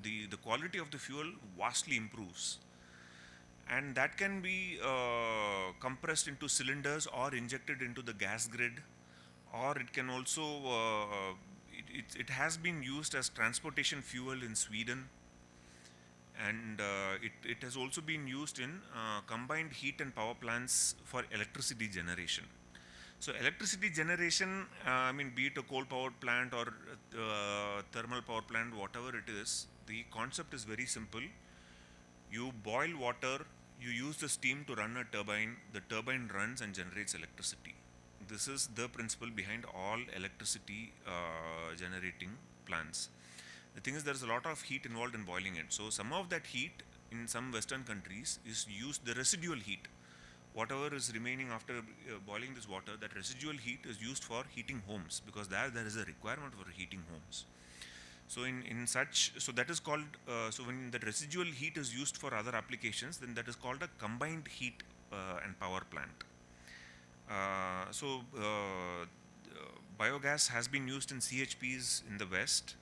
The quality of the fuel vastly improves, and that can be compressed into cylinders or injected into the gas grid, or it can also it has been used as transportation fuel in Sweden, and it has also been used in combined heat and power plants for electricity generation. So electricity generation, I mean, be it a coal powered plant or thermal power plant, whatever it is, the concept is very simple. You boil water, you use the steam to run a turbine, the turbine runs and generates electricity. This is the principle behind all electricity generating plants. The thing is, there is a lot of heat involved in boiling it. So some of that heat in some Western countries is used, the residual heat. Whatever is remaining after boiling this water, that residual heat is used for heating homes, because there is a requirement for heating homes. So so that is called, so when the residual heat is used for other applications, then that is called a combined heat and power plant. Biogas has been used in CHPs in the West.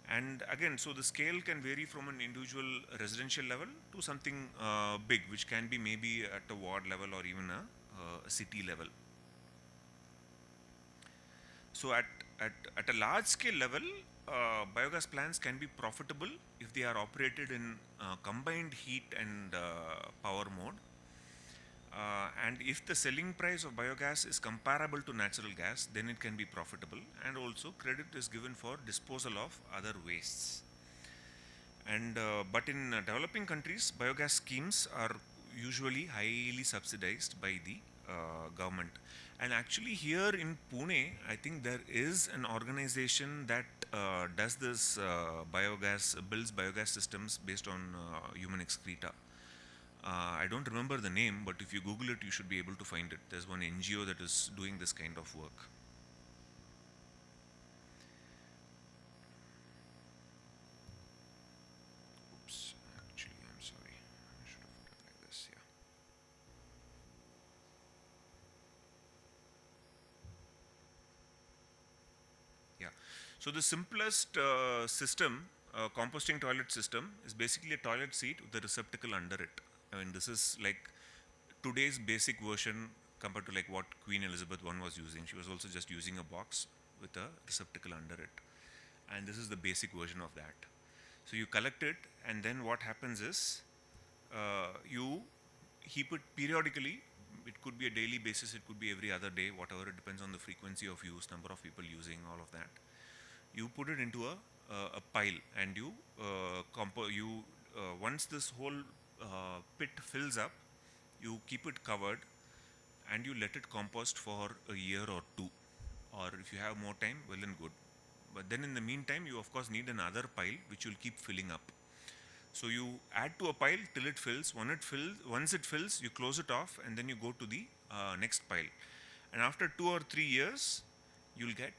And again, so the scale can vary from an individual residential level to something big, which can be maybe at a ward level or even a city level. So at a large scale level, biogas plants can be profitable if they are operated in combined heat and power mode. And if the selling price of biogas is comparable to natural gas, then it can be profitable, and also credit is given for disposal of other wastes. And but in developing countries, biogas schemes are usually highly subsidized by the government. And actually here in Pune, I think there is an organization that does this builds biogas systems based on human excreta. I don't remember the name, but if you Google it, you should be able to find it. There's one NGO that is doing this kind of work. Oops, actually, I'm sorry. I should have done like this, yeah. Yeah. So the simplest system, composting toilet system, is basically a toilet seat with a receptacle under it. I mean, this is like today's basic version compared to like what Queen Elizabeth I was using. She was also just using a box with a receptacle under it, and this is the basic version of that. So you collect it, and then what happens is you heap it periodically. It could be a daily basis, it could be every other day, whatever. It depends on the frequency of use, number of people using, all of that. You put it into a pile, and once this whole pit fills up, you keep it covered, and you let it compost for a year or two, or if you have more time, well and good. But then in the meantime, you of course need another pile which will keep filling up. So you add to a pile till it fills. Once it fills, you close it off, and then you go to the next pile. And after 2 or 3 years, you'll get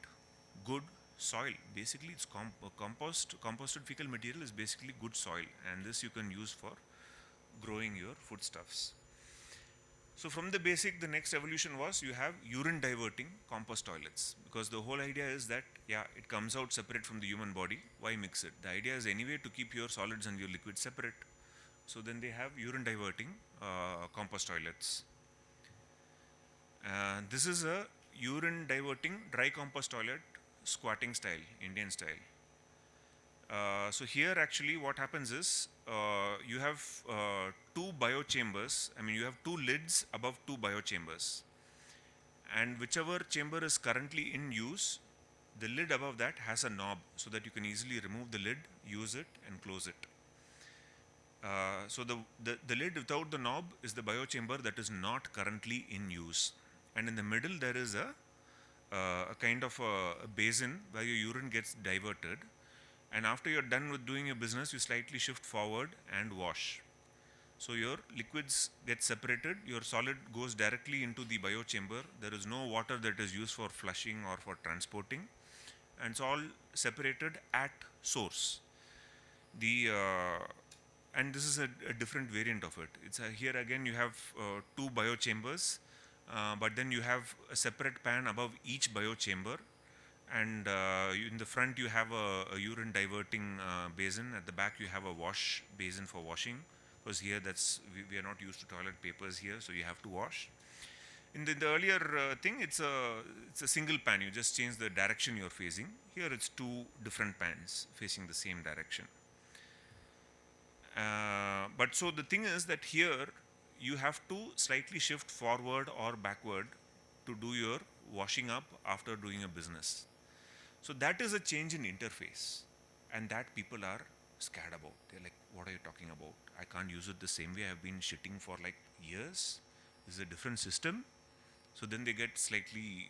good soil. Basically, it's composted fecal material is basically good soil, and this you can use for growing your foodstuffs. So from the basic, the next evolution was you have urine diverting compost toilets, because the whole idea is that, yeah, it comes out separate from the human body. Why mix it? The idea is anyway to keep your solids and your liquids separate. So then they have urine diverting compost toilets. This is a urine diverting dry compost toilet, squatting style, Indian style. So here actually what happens is you have two biochambers. I mean, you have two lids above two biochambers, and whichever chamber is currently in use, the lid above that has a knob so that you can easily remove the lid, use it, and close it. So the lid without the knob is the biochamber that is not currently in use, and in the middle there is a kind of a basin where your urine gets diverted, and after you're done with doing your business, you slightly shift forward and wash. So your liquids get separated, your solid goes directly into the biochamber. There is no water that is used for flushing or for transporting, and it's all separated at source. The and this is a different variant of it. It's here again you have two biochambers, but then you have a separate pan above each biochamber, and in the front you have a urine diverting basin. At the back you have a wash basin for washing, because here we are not used to toilet papers here, so you have to wash. In the earlier thing, it's a single pan. You just change the direction you're facing. Here it's two different pans facing the same direction. But so the thing is that here you have to slightly shift forward or backward to do your washing up after doing a business. So that is a change in interface, and that people are scared about. They're like, what are you talking about? I can't use it the same way I've been shitting for like years. This is a different system. So then they get slightly,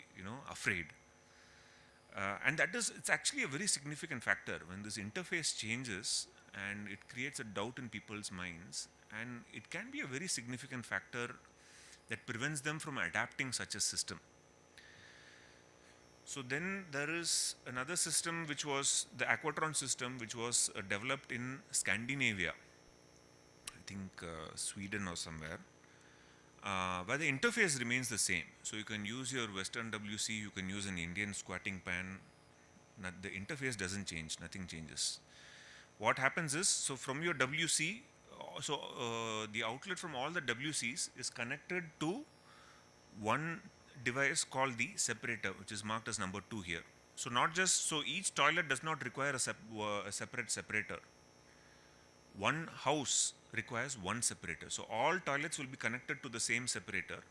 afraid. And it's actually a very significant factor when this interface changes, and it creates a doubt in people's minds, and it can be a very significant factor that prevents them from adapting such a system. So then there is another system, which was the Aquatron system, which was developed in Scandinavia, I think Sweden or somewhere, where the interface remains the same. So you can use your Western WC, you can use an Indian squatting pan. The interface doesn't change, nothing changes. What happens is, so from your WC, the outlet from all the WCs is connected to one device called the separator, which is marked as number 2 here. So each toilet does not require a separate separator. One house requires one separator. So all toilets will be connected to the same separator,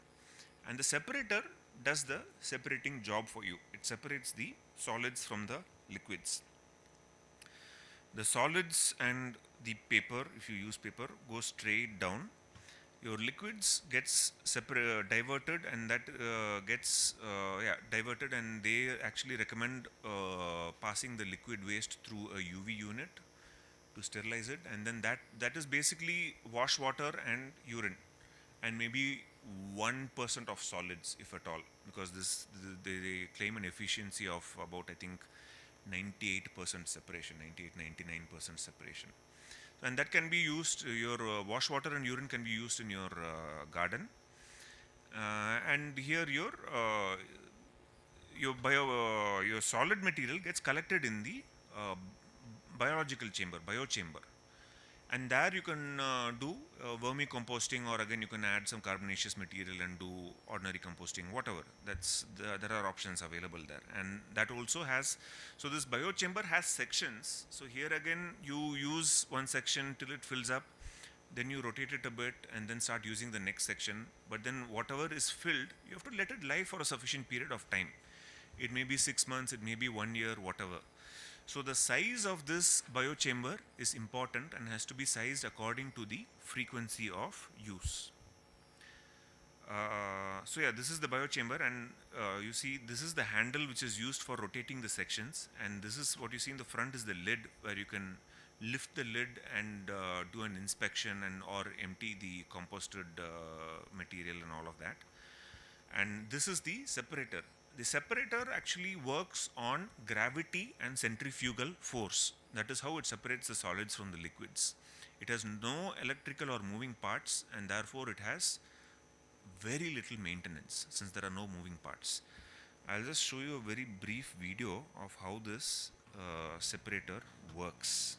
and the separator does the separating job for you. It separates the solids from the liquids. The solids and the paper, if you use paper, go straight down. Your liquids gets diverted, and that gets diverted, and they actually recommend passing the liquid waste through a UV unit to sterilize it, and then that is basically wash water and urine, and maybe 1% of solids, if at all, because they claim an efficiency of about, I think, 98% separation, 98 99% separation. And that can be used, your wash water and urine can be used in your garden. And here your solid material gets collected in the uh, biological chamber, biochamber, and there you can do vermicomposting, or again you can add some carbonaceous material and do ordinary composting, whatever. There are options available there, and that also has. So this biochamber has sections. So here again you use one section till it fills up, then you rotate it a bit and then start using the next section. But then whatever is filled, you have to let it lie for a sufficient period of time. It may be 6 months, it may be 1 year, whatever. So the size of this biochamber is important and has to be sized according to the frequency of use. So yeah, this is the biochamber, and you see this is the handle which is used for rotating the sections, and this is what you see in the front is the lid, where you can lift the lid and do an inspection and or empty the composted material and all of that. And this is the separator. The separator actually works on gravity and centrifugal force. That is how it separates the solids from the liquids. It has no electrical or moving parts, and therefore it has very little maintenance since there are no moving parts. I'll just show you a very brief video of how this separator works.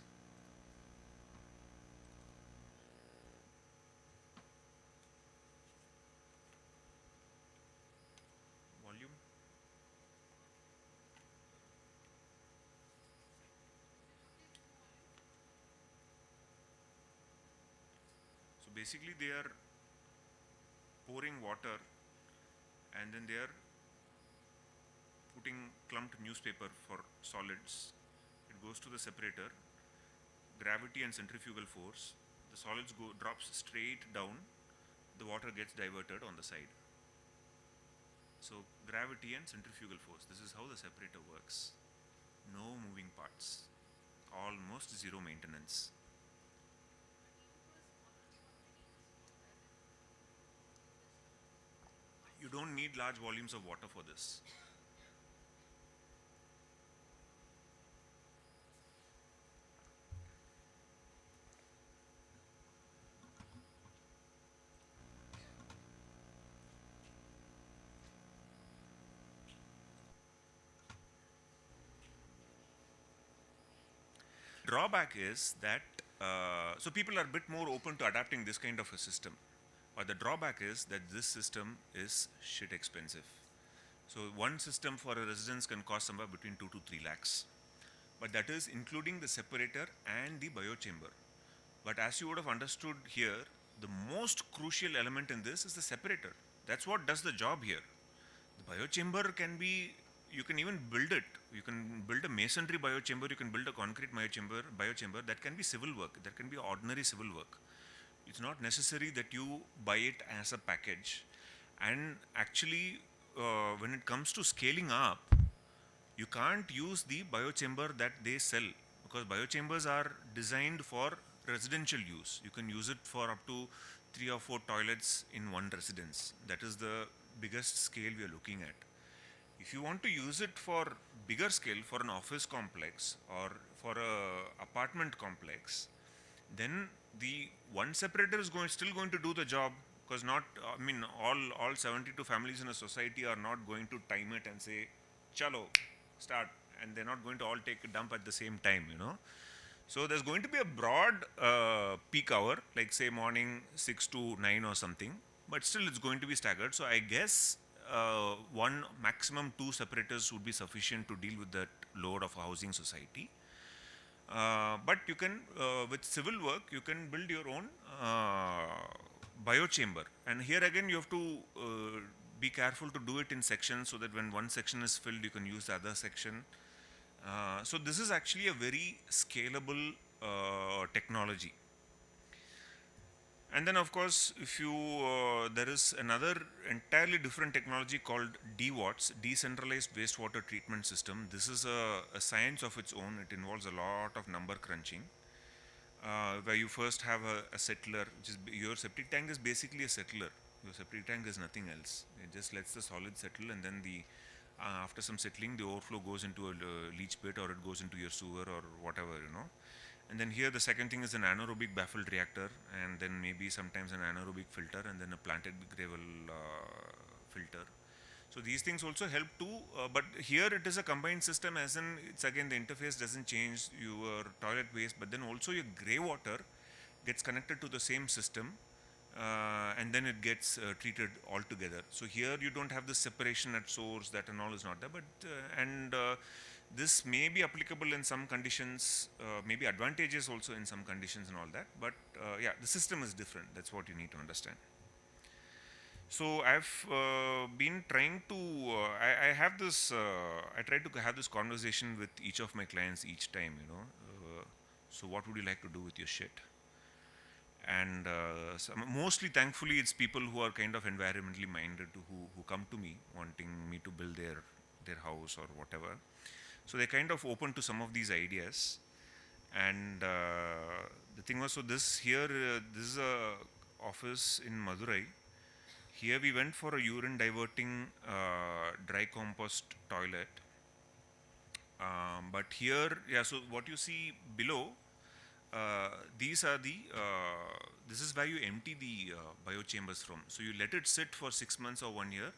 Volume. So basically they are pouring water, and then they are putting clumped newspaper for solids. It goes to the separator, gravity and centrifugal force. The solids drops straight down, the water gets diverted on the side. So gravity and centrifugal force, this is how the separator works. No moving parts, almost zero maintenance. You don't need large volumes of water for this. Drawback is that so people are a bit more open to adapting this kind of a system, but the drawback is that this system is shit expensive. So one system for a residence can cost somewhere between 2 to 3 lakhs, but that is including the separator and the biochamber. But as you would have understood here, the most crucial element in this is the separator. That's what does the job here. The biochamber can be, you can even build it. You can build a masonry biochamber, you can build a concrete biochamber. That can be civil work, that can be ordinary civil work. It's not necessary that you buy it as a package. And actually, when it comes to scaling up, you can't use the biochamber that they sell, because biochambers are designed for residential use. You can use it for up to 3 or 4 toilets in one residence. That is the biggest scale we are looking at. If you want to use it for bigger scale, for an office complex or for a apartment complex, then the one separator is still going to do the job, because not, I mean, all 72 families in a society are not going to time it and say, chalo, start, and they're not going to all take a dump at the same time, you know. So there's going to be a broad peak hour, like say morning 6 to 9 or something, but still it's going to be staggered. So I guess one, maximum 2 separators would be sufficient to deal with that load of a housing society. But you can, with civil work, you can build your own biochamber. And here again, you have to be careful to do it in sections, so that when one section is filled, you can use the other section. So this is actually a very scalable technology. And then of course, if you, there is another entirely different technology called DWATS, Decentralized Wastewater Treatment System. This is a science of its own. It involves a lot of number crunching. where you first have a settler, which is your septic tank is basically a settler. Your septic tank is nothing else. It just lets the solid settle, and then after some settling, the overflow goes into a leach pit, or it goes into your sewer or whatever, And then here the second thing is an anaerobic baffled reactor, and then maybe sometimes an anaerobic filter, and then a planted gravel filter. So these things also help too, but here it is a combined system, as in it's again the interface doesn't change your toilet waste, but then also your grey water gets connected to the same system, and then it gets treated all together. So here you don't have the separation at source, that and all is not there, but this may be applicable in some conditions, maybe advantageous also in some conditions and all that, but yeah, the system is different. That's what you need to understand. So I've been trying to, I have this, I try to have this conversation with each of my clients each time, so what would you like to do with your shit? And mostly, thankfully, it's people who are kind of environmentally minded, who come to me wanting me to build their house or whatever. So they're kind of open to some of these ideas. And the thing was, so this here, this is a office in Madurai. Here we went for a urine diverting dry compost toilet. But here, yeah, so what you see below, these are this is where you empty the biochambers from. So you let it sit for 6 months or 1 year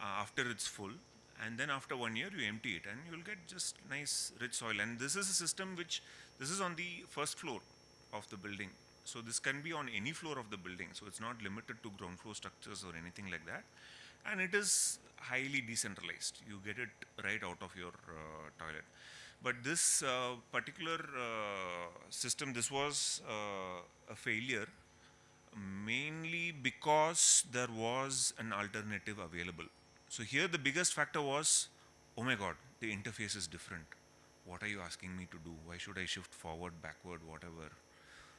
after it's full, and then after 1 year you empty it, and you'll get just nice rich soil. And this is a system which, this is on the first floor of the building. So this can be on any floor of the building. So it's not limited to ground floor structures or anything like that. And it is highly decentralized. You get it right out of your toilet. But this particular system, this was a failure mainly because there was an alternative available. So here the biggest factor was, oh my god, the interface is different. What are you asking me to do? Why should I shift forward, backward, whatever?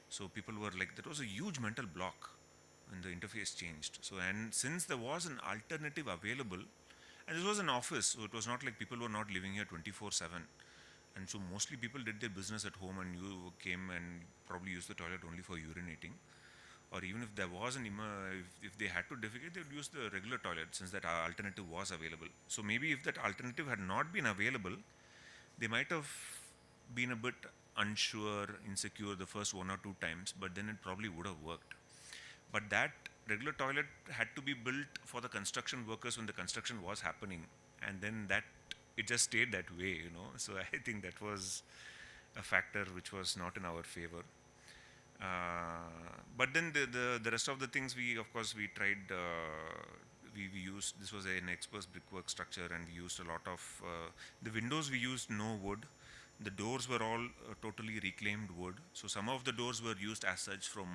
So people were like, that was a huge mental block when the interface changed. So, and since there was an alternative available, and this was an office, so it was not like people were not living here 24/7. And so mostly people did their business at home, and you came and probably used the toilet only for urinating. Or even if there was if they had to defecate, they would use the regular toilet, since that alternative was available. So maybe if that alternative had not been available, they might have been a bit unsure, insecure the first 1 or 2 times, but then it probably would have worked. But that regular toilet had to be built for the construction workers when the construction was happening, and then that it just stayed that way, So I think that was a factor which was not in our favor. But then the rest of the things, we of course we tried. We used, this was an exposed brickwork structure, and we used a lot of the windows. We used no wood. The doors were all totally reclaimed wood. So some of the doors were used as such from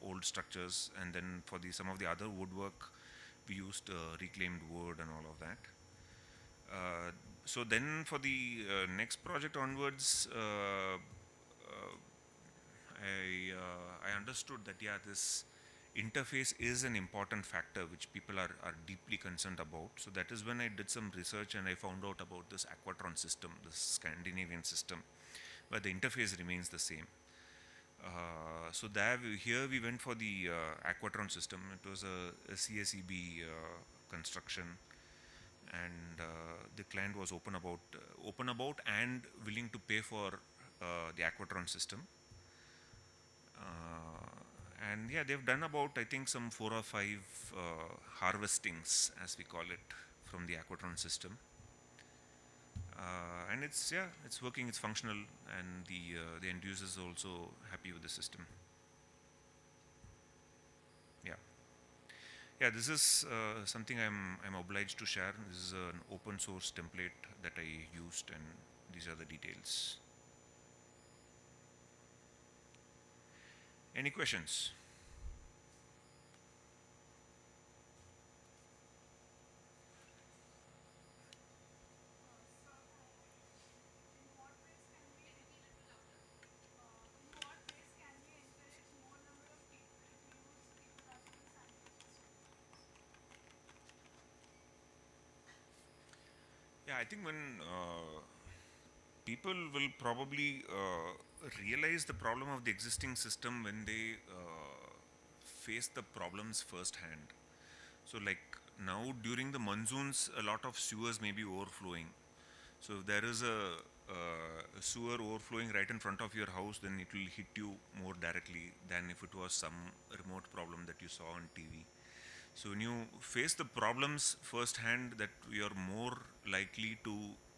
old structures, and then for some of the other woodwork, we used reclaimed wood and all of that. So then for the next project onwards, I understood that, yeah, this interface is an important factor which people are deeply concerned about. So that is when I did some research, and I found out about this Aquatron system, this Scandinavian system, where the interface remains the same. So here we went for the Aquatron system. It was a CSEB construction, and the client was open about and willing to pay for the Aquatron system. And yeah, they've done about, I think, some 4 or 5 harvestings, as we call it, from the Aquatron system. And it's working, it's functional, and the end user is also happy with the system. Yeah, this is something I'm obliged to share. This is an open source template that I used, and these are the details. Any questions? Yeah, I think when people will probably realize the problem of the existing system when they face the problems firsthand. So, like now during the monsoons, a lot of sewers may be overflowing. So, if there is a sewer overflowing right in front of your house, then it will hit you more directly than if it was some remote problem that you saw on TV. So when you face the problems firsthand, that you are more likely to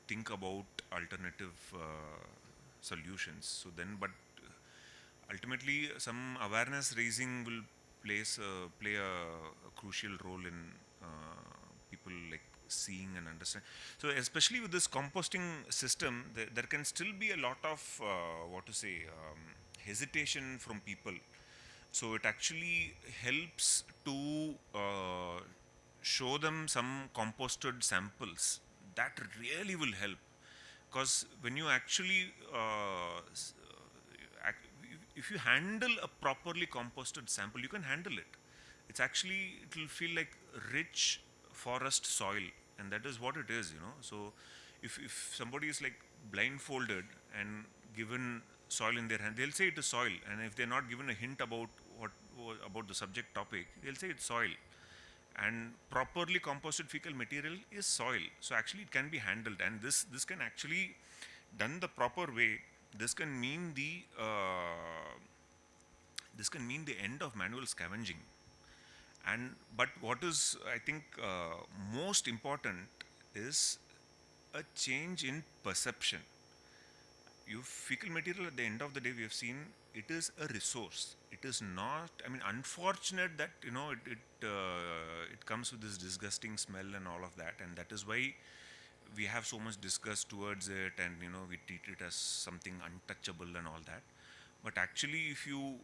think about alternative solutions. So then, but ultimately, some awareness raising will play a crucial role in people like seeing and understand. So especially with this composting system, there can still be a lot of what to say hesitation from people. So it actually helps to show them some composted samples. That really will help, because when you actually if you handle a properly composted sample, you can handle it. It's actually, it will feel like rich forest soil, and that is what it is, you know. So if somebody is like blindfolded and given soil in their hand, they'll say it is soil, and if they're not given a hint about what about the subject topic, they'll say it's soil. And properly composted fecal material is soil, so actually it can be handled, and this can actually, done the proper way, this can mean the end of manual scavenging. And but what is, I think, most important is a change in perception. You fecal material, at the end of the day, we have seen it is a resource. It is not, I mean, unfortunate that, you know, it comes with this disgusting smell and all of that, and that is why we have so much disgust towards it, and you know, we treat it as something untouchable and all that. But actually, if you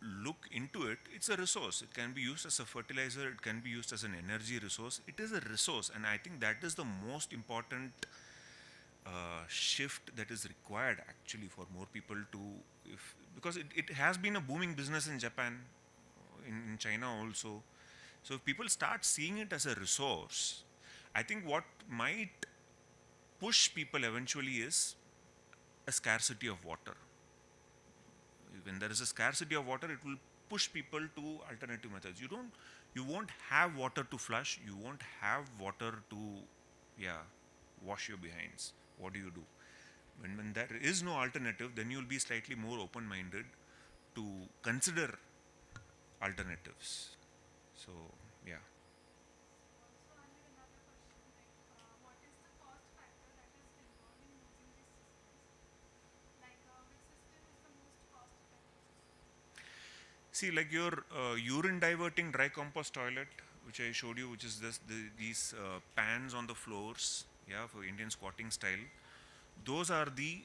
look into it, it's a resource. It can be used as a fertilizer, it can be used as an energy resource. It is a resource, and I think that is the most important shift that is required actually for more people to, if because it has been a booming business in Japan, in China also. So if people start seeing it as a resource, I think what might push people eventually is a scarcity of water. When there is a scarcity of water, it will push people to alternative methods. You won't have water to flush, you won't have water to, yeah, wash your behinds. What do? When there is no alternative, then you'll be slightly more open minded to consider alternatives. So yeah. Also, I had another question what is the cost factor that is involved in using these systems? Which system is the most cost effective system? See, like your urine diverting dry compost toilet, which I showed you, which is these pans on the floors, yeah, for Indian squatting style. Those are the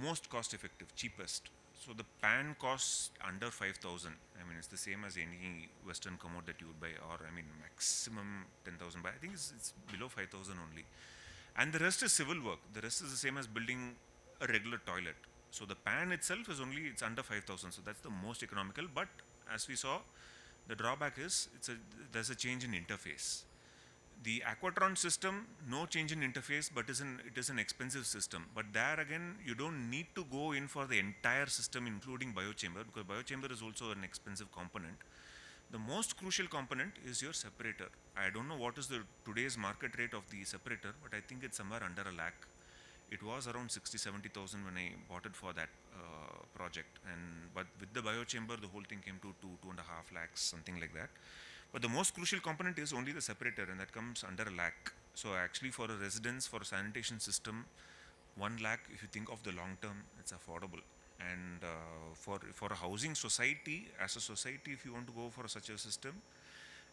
most cost effective, cheapest. So the pan costs under 5,000. I mean, it's the same as any Western commode that you would buy, or I mean, maximum 10,000. But I think it's below 5,000 only. And the rest is civil work. The rest is the same as building a regular toilet. So the pan itself is only, it's under 5,000. So that's the most economical. But as we saw, the drawback is there's a change in interface. The Aquatron system, no change in interface, but it is an expensive system. But there again, you don't need to go in for the entire system, including biochamber, because biochamber is also an expensive component. The most crucial component is your separator. I don't know what is the today's market rate of the separator, but I think it's somewhere under a lakh. It was around 60-70,000 when I bought it for that project, and but with the biochamber, the whole thing came to 2.5 lakhs, something like that. But the most crucial component is only the separator, and that comes under a lakh. So actually, for a residence, for a sanitation system, 1 lakh, if you think of the long term, it's affordable. And for a housing society, as a society, if you want to go for such a system,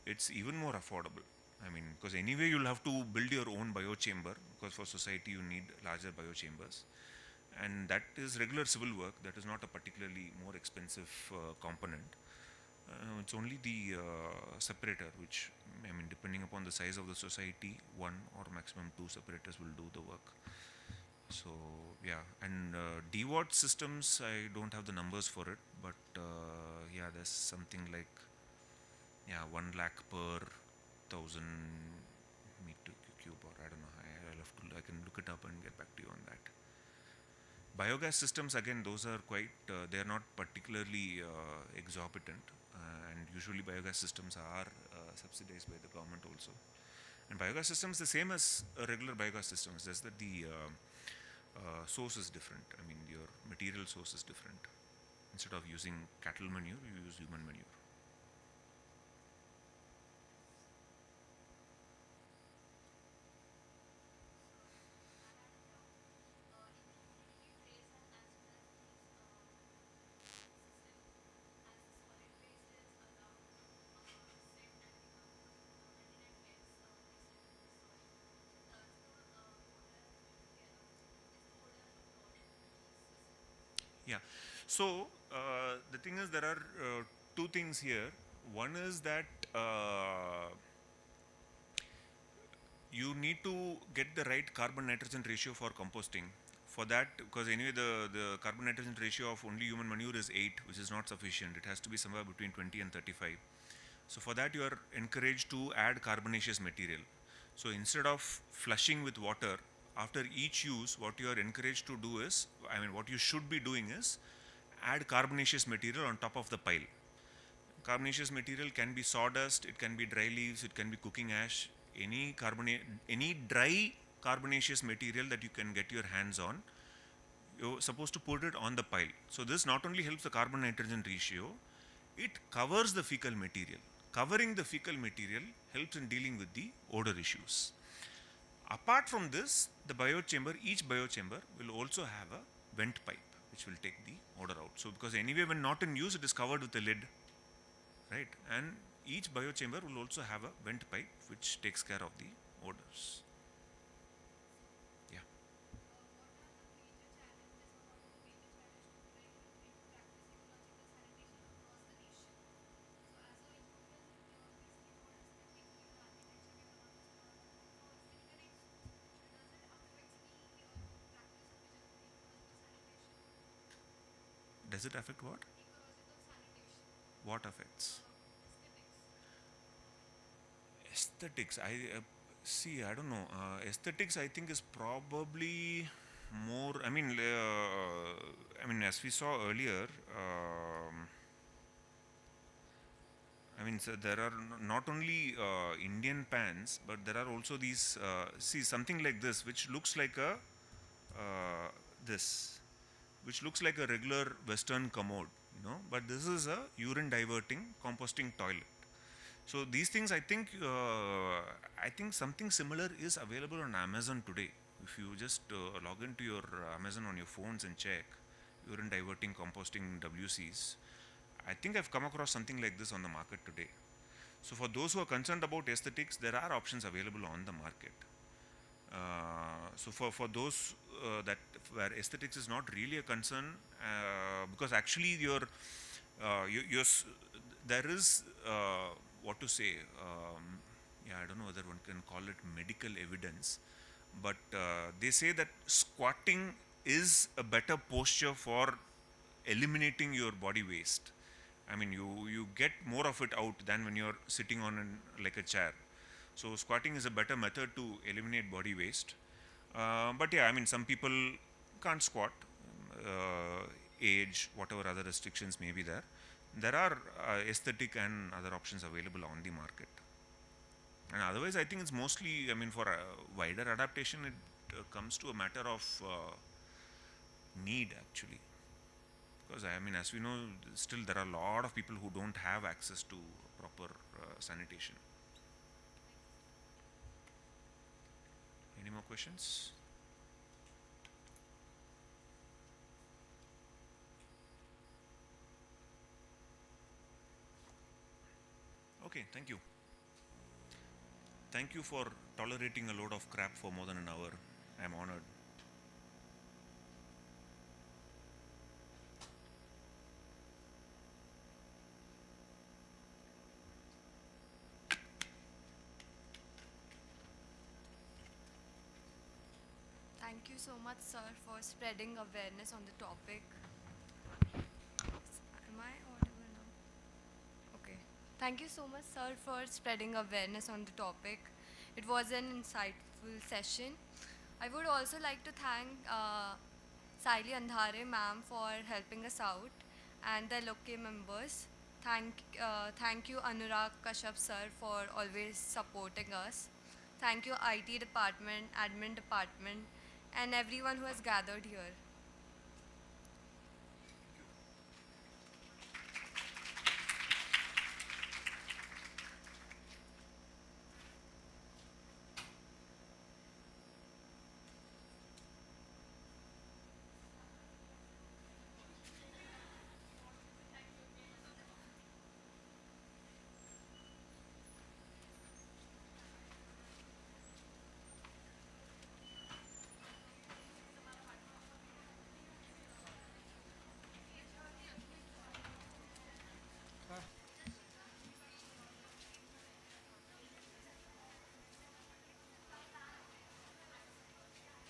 it's even more affordable. I mean, because anyway, you'll have to build your own biochamber, because for society, you need larger biochambers. And that is regular civil work, that is not a particularly more expensive component. It's only the separator, which, I mean, depending upon the size of the society, one or maximum two separators will do the work. So yeah, and DWAT systems, I don't have the numbers for it, but yeah, there's something like, yeah, 1 lakh per 1,000 meter cube, or I don't know. I can look it up and get back to you on that. Biogas systems, again, those are quite, they are not particularly exorbitant, and usually biogas systems are subsidized by the government also. And biogas systems, the same as regular biogas systems, just that the source is different. I mean, your material source is different. Instead of using cattle manure, you use human manure. Yeah. So the thing is, there are two things here. One is that you need to get the right carbon nitrogen ratio for composting. For that, because anyway, the carbon nitrogen ratio of only human manure is 8, which is not sufficient. It has to be somewhere between 20 and 35. So for that, you are encouraged to add carbonaceous material. So instead of flushing with water, after each use, what you are encouraged to do is, I mean, what you should be doing is add carbonaceous material on top of the pile. Carbonaceous material can be sawdust, it can be dry leaves, it can be cooking ash, any dry carbonaceous material that you can get your hands on. You're supposed to put it on the pile. So this not only helps the carbon nitrogen ratio, it covers the fecal material. Covering the fecal material helps in dealing with the odor issues. Apart from this, the biochamber, each biochamber will also have a vent pipe which will take the odor out. So because anyway when not in use, it is covered with a lid, right? And each biochamber will also have a vent pipe which takes care of the odors. Yeah. Does it affect what? What affects? Aesthetics. See. I don't know. Aesthetics, I think, is probably more. I mean, as we saw earlier. I mean, so there are not only Indian pans, but there are also these. See, something like this, which looks like a this, which looks like a regular Western commode, but this is a urine diverting composting toilet. So these things, I think something similar is available on Amazon today. If you just log into your Amazon on your phones and check urine diverting composting WCs, I think I've come across something like this on the market today. So for those who are concerned about aesthetics, there are options available on the market. So for those that where aesthetics is not really a concern, because actually there is what to say. Yeah, I don't know whether one can call it medical evidence, but they say that squatting is a better posture for eliminating your body waste. I mean, you get more of it out than when you're sitting on like a chair. So squatting is a better method to eliminate body waste. But yeah, I mean, some people can't squat, age, whatever other restrictions may be there. There are aesthetic and other options available on the market. And otherwise, I think it's mostly, I mean, for a wider adaptation, it comes to a matter of need actually. Because I mean, as we know, still there are a lot of people who don't have access to proper sanitation. Any more questions? Okay, thank you. Thank you for tolerating a load of crap for more than an hour. I'm honored. Thank you so much, sir, for spreading awareness on the topic. Am I audible now? Okay. Thank you so much, sir, for spreading awareness on the topic. It was an insightful session. I would also like to thank Saili Andhare ma'am for helping us out, and the LOK members. Thank you Anurag Kashyap sir for always supporting us. Thank you IT department, admin department, and everyone who has gathered here.